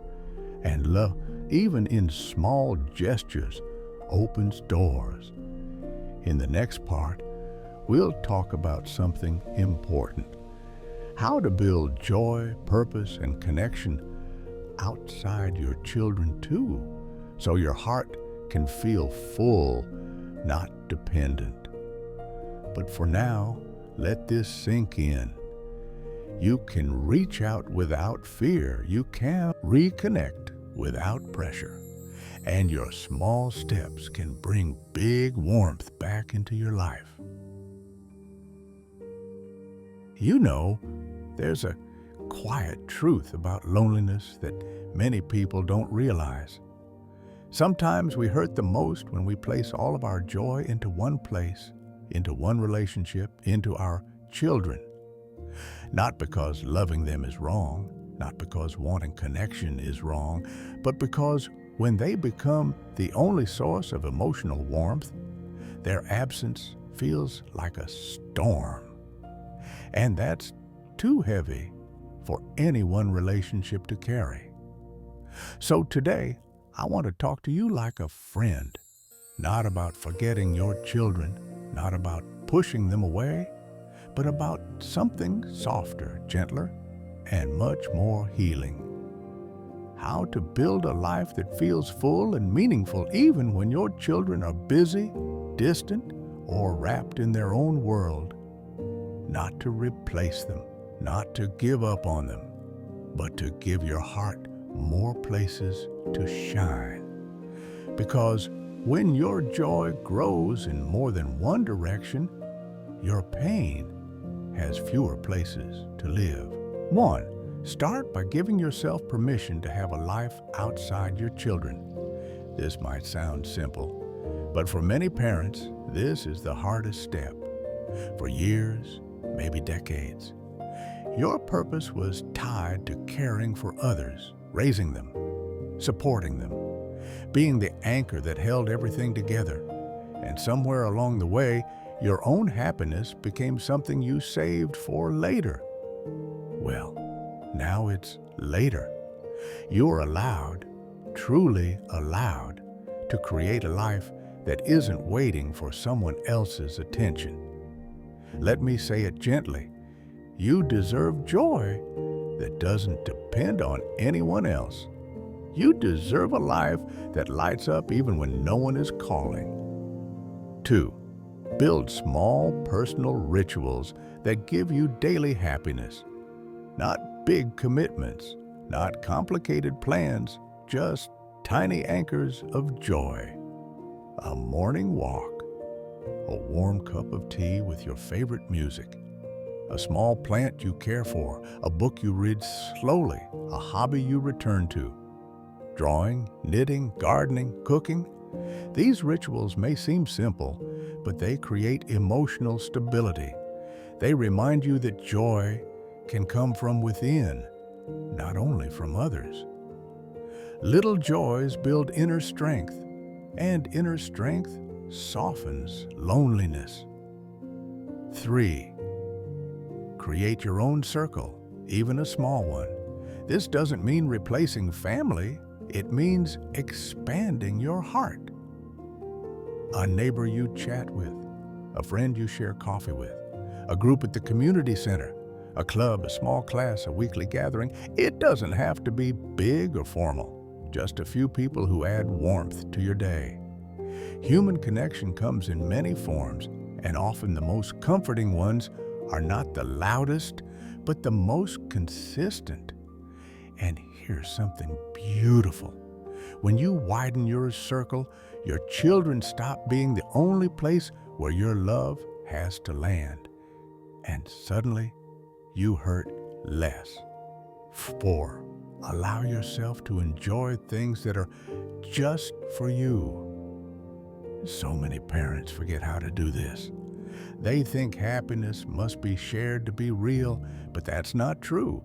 And love, even in small gestures, opens doors. In the next part, we'll talk about something important. How to build joy, purpose, and connection outside your children too, so your heart can feel full, not dependent. But for now, let this sink in. You can reach out without fear. You can reconnect without pressure. And your small steps can bring big warmth back into your life. You know, there's a quiet truth about loneliness that many people don't realize. Sometimes we hurt the most when we place all of our joy into one place, into one relationship, into our children. Not because loving them is wrong, not because wanting connection is wrong, but because when they become the only source of emotional warmth, their absence feels like a storm. And that's too heavy for any one relationship to carry. So today, I want to talk to you like a friend, not about forgetting your children, not about pushing them away, but about something softer, gentler, and much more healing. How to build a life that feels full and meaningful even when your children are busy, distant, or wrapped in their own world. Not to replace them, not to give up on them, but to give your heart more places to shine. Because when your joy grows in more than one direction, your pain has fewer places to live. 1. Start by giving yourself permission to have a life outside your children. This might sound simple, but for many parents, this is the hardest step. For years, maybe decades, your purpose was tied to caring for others, raising them, supporting them, being the anchor that held everything together. And somewhere along the way, your own happiness became something you saved for later. Well, now it's later. You're allowed, truly allowed, to create a life that isn't waiting for someone else's attention. Let me say it gently. You deserve joy that doesn't depend on anyone else. You deserve a life that lights up even when no one is calling. 2. Build small personal rituals that give you daily happiness. Not big commitments, not complicated plans, just tiny anchors of joy. A morning walk, a warm cup of tea with your favorite music, a small plant you care for, a book you read slowly, a hobby you return to. Drawing, knitting, gardening, cooking. These rituals may seem simple, but they create emotional stability. They remind you that joy can come from within, not only from others. Little joys build inner strength, and inner strength softens loneliness. 3. Create your own circle, even a small one. This doesn't mean replacing family. It means expanding your heart. A neighbor you chat with, a friend you share coffee with, a group at the community center, a club, a small class, a weekly gathering. It doesn't have to be big or formal, just a few people who add warmth to your day. Human connection comes in many forms, and often the most comforting ones are not the loudest, but the most consistent. And here's something beautiful. When you widen your circle, your children stop being the only place where your love has to land. And suddenly, you hurt less. 4. Allow yourself to enjoy things that are just for you. So many parents forget how to do this. They think happiness must be shared to be real, but that's not true.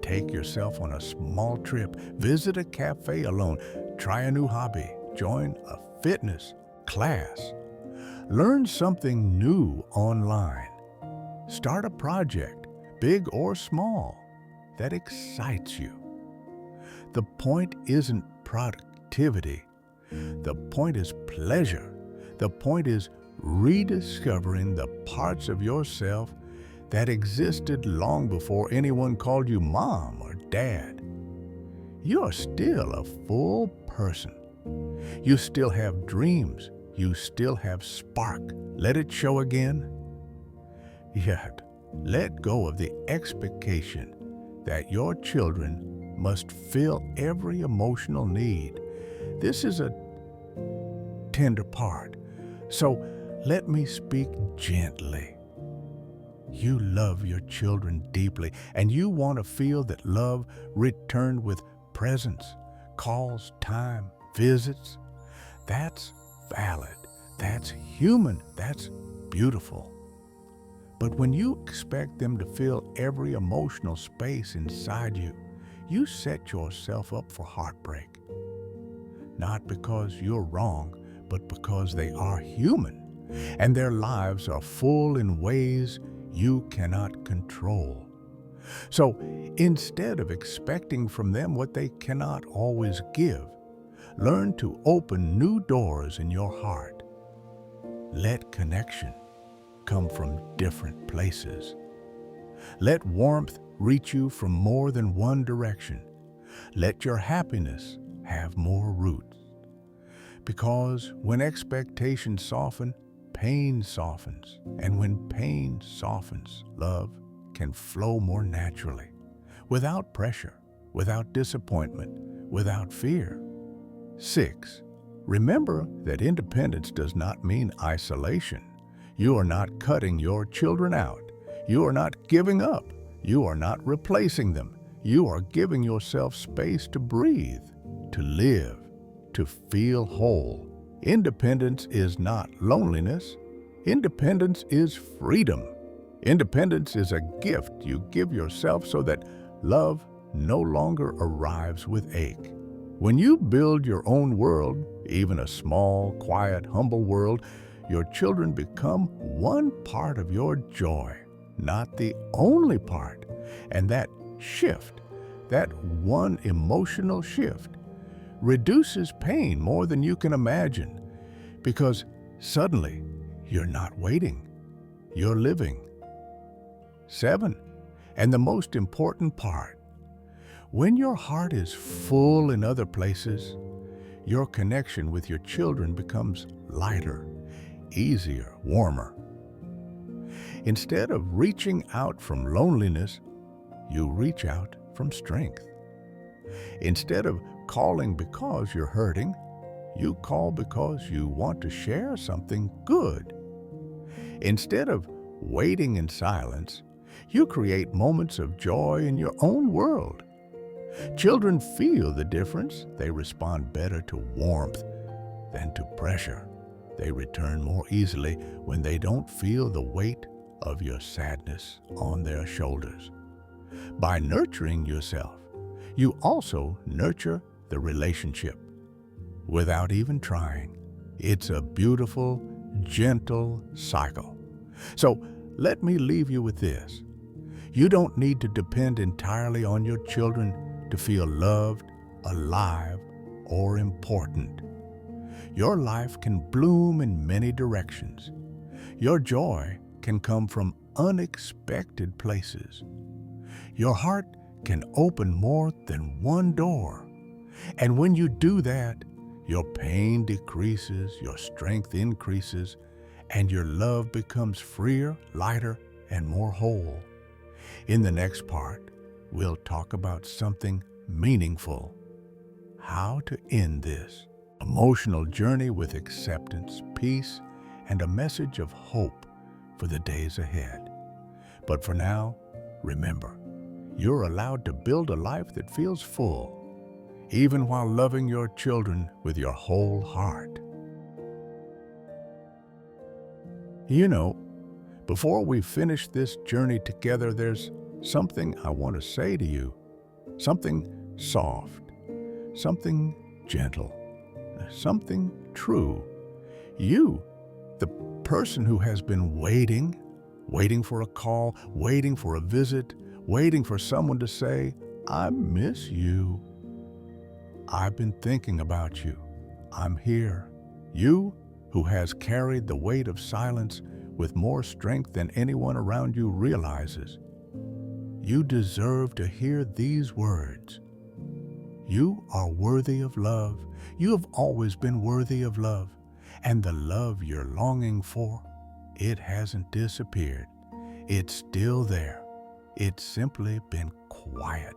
Take yourself on a small trip, visit a cafe alone, try a new hobby, join a fitness class, learn something new online, start a project, big or small, that excites you. The point isn't productivity. The point is pleasure. The point is rediscovering the parts of yourself that existed long before anyone called you mom or dad. You're still a full person. You still have dreams. You still have spark. Let it show again. Yet, Let go of the expectation that your children must fill every emotional need. This is a tender part, so let me speak gently. You love your children deeply, and you want to feel that love returned with presence, calls, time, visits. That's valid. That's human. That's beautiful. But when you expect them to fill every emotional space inside you, you set yourself up for heartbreak. Not because you're wrong, but because they are human, and their lives are full in ways you cannot control. So instead of expecting from them what they cannot always give, learn to open new doors in your heart. Let connection come from different places. Let warmth reach you from more than one direction. Let your happiness have more roots. Because when expectations soften, pain softens. And when pain softens, love can flow more naturally, without pressure, without disappointment, without fear. 6. Remember that independence does not mean isolation. You are not cutting your children out. You are not giving up. You are not replacing them. You are giving yourself space to breathe, to live, to feel whole. Independence is not loneliness. Independence is freedom. Independence is a gift you give yourself so that love no longer arrives with ache. When you build your own world, even a small, quiet, humble world, your children become one part of your joy, not the only part. And that shift, that one emotional shift, reduces pain more than you can imagine, because suddenly you're not waiting, you're living. 7. And the most important part, when your heart is full in other places, your connection with your children becomes lighter, easier, warmer. Instead of reaching out from loneliness, you reach out from strength. Instead of calling because you're hurting, you call because you want to share something good. Instead of waiting in silence, you create moments of joy in your own world. Children feel the difference. They respond better to warmth than to pressure. They return more easily when they don't feel the weight of your sadness on their shoulders. By nurturing yourself, you also nurture the relationship without even trying. It's a beautiful, gentle cycle. So let me leave you with this. You don't need to depend entirely on your children to feel loved, alive, or important. Your life can bloom in many directions. Your joy can come from unexpected places. Your heart can open more than one door. And when you do that, your pain decreases, your strength increases, and your love becomes freer, lighter, and more whole. In the next part, we'll talk about something meaningful. How to end this emotional journey with acceptance, peace, and a message of hope for the days ahead. But for now, remember, you're allowed to build a life that feels full, even while loving your children with your whole heart. You know, before we finish this journey together, there's something I want to say to you. Something soft, something gentle, something true. You, the person who has been waiting for a call, waiting for a visit, waiting for someone to say, "I miss you. I've been thinking about you. I'm here." You who has carried the weight of silence with more strength than anyone around you realizes. You deserve to hear these words. You are worthy of love. You have always been worthy of love. And the love you're longing for, it hasn't disappeared. It's still there. It's simply been quiet.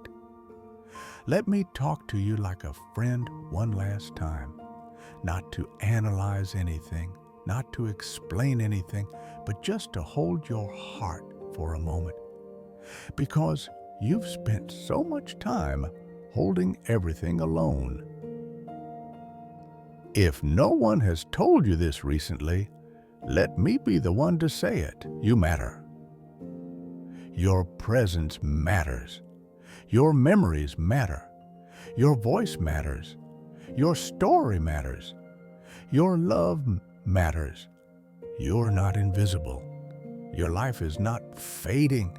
Let me talk to you like a friend one last time, not to analyze anything, not to explain anything, but just to hold your heart for a moment. Because you've spent so much time holding everything alone. If no one has told you this recently, let me be the one to say it. You matter. Your presence matters. Your memories matter. Your voice matters. Your story matters. Your love matters. You're not invisible. Your life is not fading.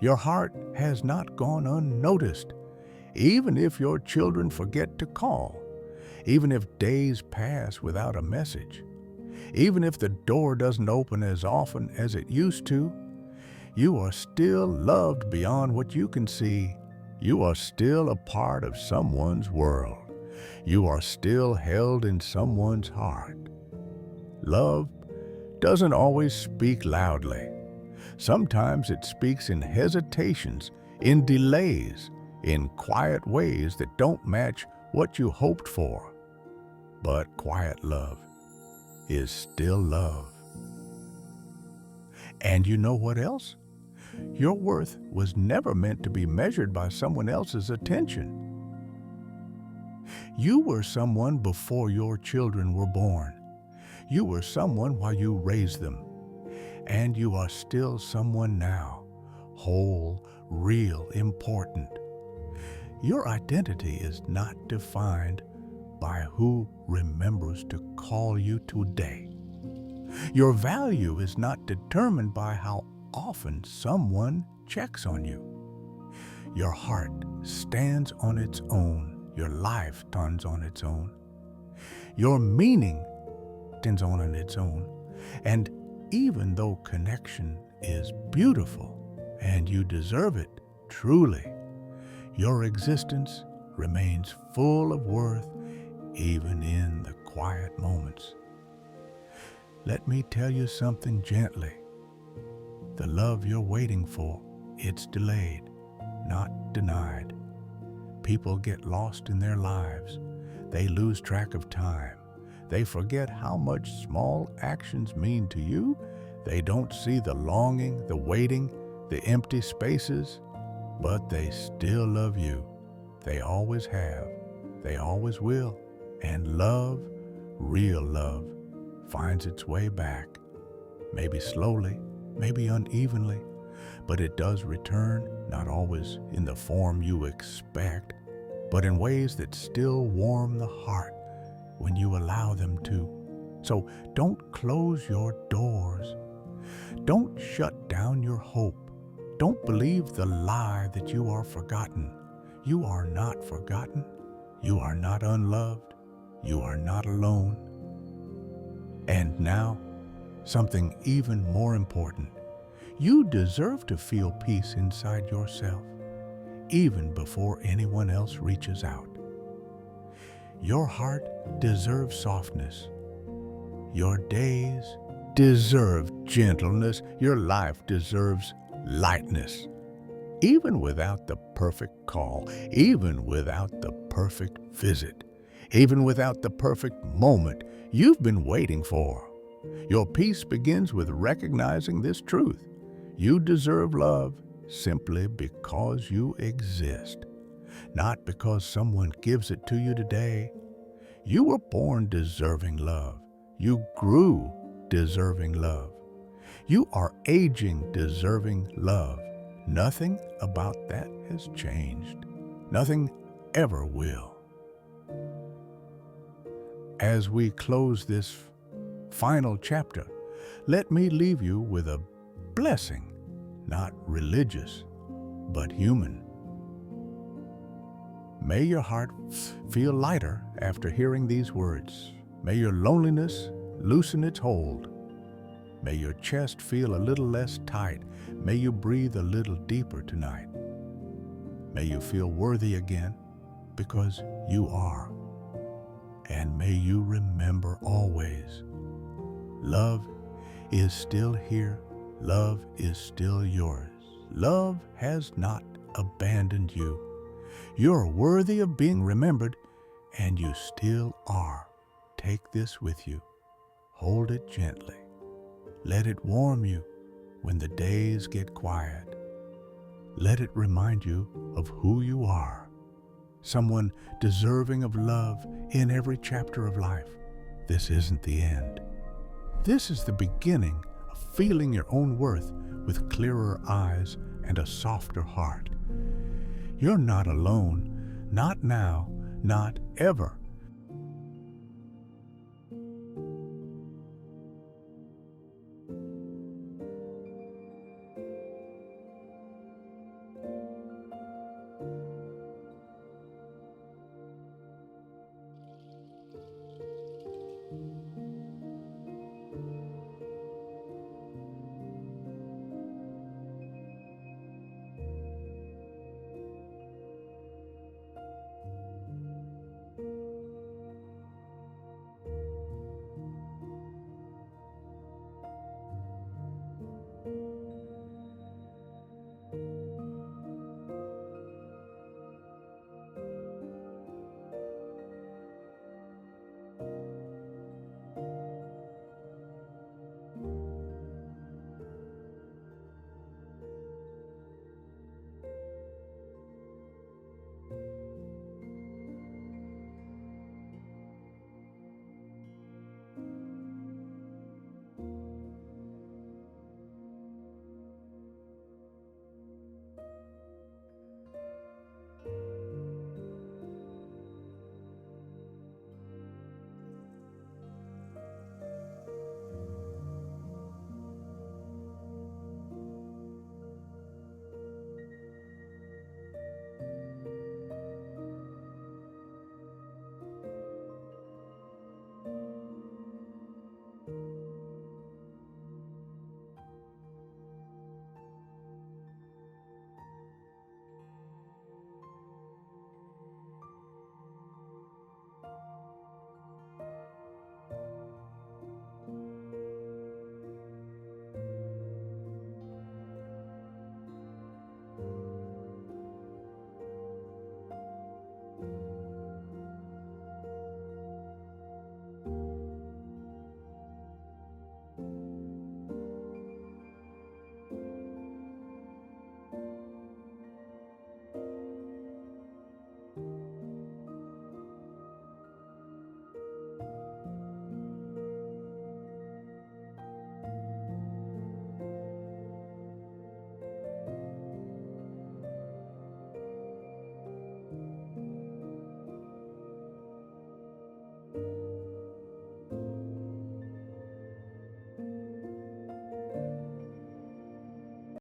Your heart has not gone unnoticed. Even if your children forget to call, even if days pass without a message, even if the door doesn't open as often as it used to, you are still loved beyond what you can see. You are still a part of someone's world. You are still held in someone's heart. Love doesn't always speak loudly. Sometimes it speaks in hesitations, in delays, in quiet ways that don't match what you hoped for. But quiet love is still love. And you know what else? Your worth was never meant to be measured by someone else's attention. You were someone before your children were born. You were someone while you raised them. And you are still someone now, whole, real, important. Your identity is not defined by who remembers to call you today. Your value is not determined by how often someone checks on you. Your heart stands on its own. Your life stands on its own. Your meaning stands on its own. And even though connection is beautiful and you deserve it truly, your existence remains full of worth even in the quiet moments. Let me tell you something gently. The love you're waiting for, it's delayed, not denied. People get lost in their lives. They lose track of time. They forget how much small actions mean to you. They don't see the longing, the waiting, the empty spaces, but they still love you. They always have. They always will. And love, real love, finds its way back. Maybe slowly, maybe unevenly, but it does return, not always in the form you expect, but in ways that still warm the heart when you allow them to. So don't close your doors. Don't shut down your hope. Don't believe the lie that you are forgotten. You are not forgotten. You are not unloved. You are not alone. And now, something even more important. You deserve to feel peace inside yourself, even before anyone else reaches out. Your heart deserves softness. Your days deserve gentleness. Your life deserves lightness. Even without the perfect call, even without the perfect visit, even without the perfect moment you've been waiting for. Your peace begins with recognizing this truth. You deserve love simply because you exist, not because someone gives it to you today. You were born deserving love. You grew deserving love. You are aging deserving love. Nothing about that has changed. Nothing ever will. As we close this final chapter, let me leave you with a blessing, not religious, but human. May your heart feel lighter after hearing these words. May your loneliness loosen its hold. May your chest feel a little less tight. May you breathe a little deeper tonight. May you feel worthy again, because you are. And may you remember always, love is still here Love is still yours. Love has not abandoned you. You're worthy of being remembered, and you still are. Take this with you. Hold it gently. Let it warm you when the days get quiet. Let it remind you of who you are. Someone deserving of love in every chapter of life. This isn't the end. This is the beginning of feeling your own worth with clearer eyes and a softer heart. You're not alone, not now, not ever.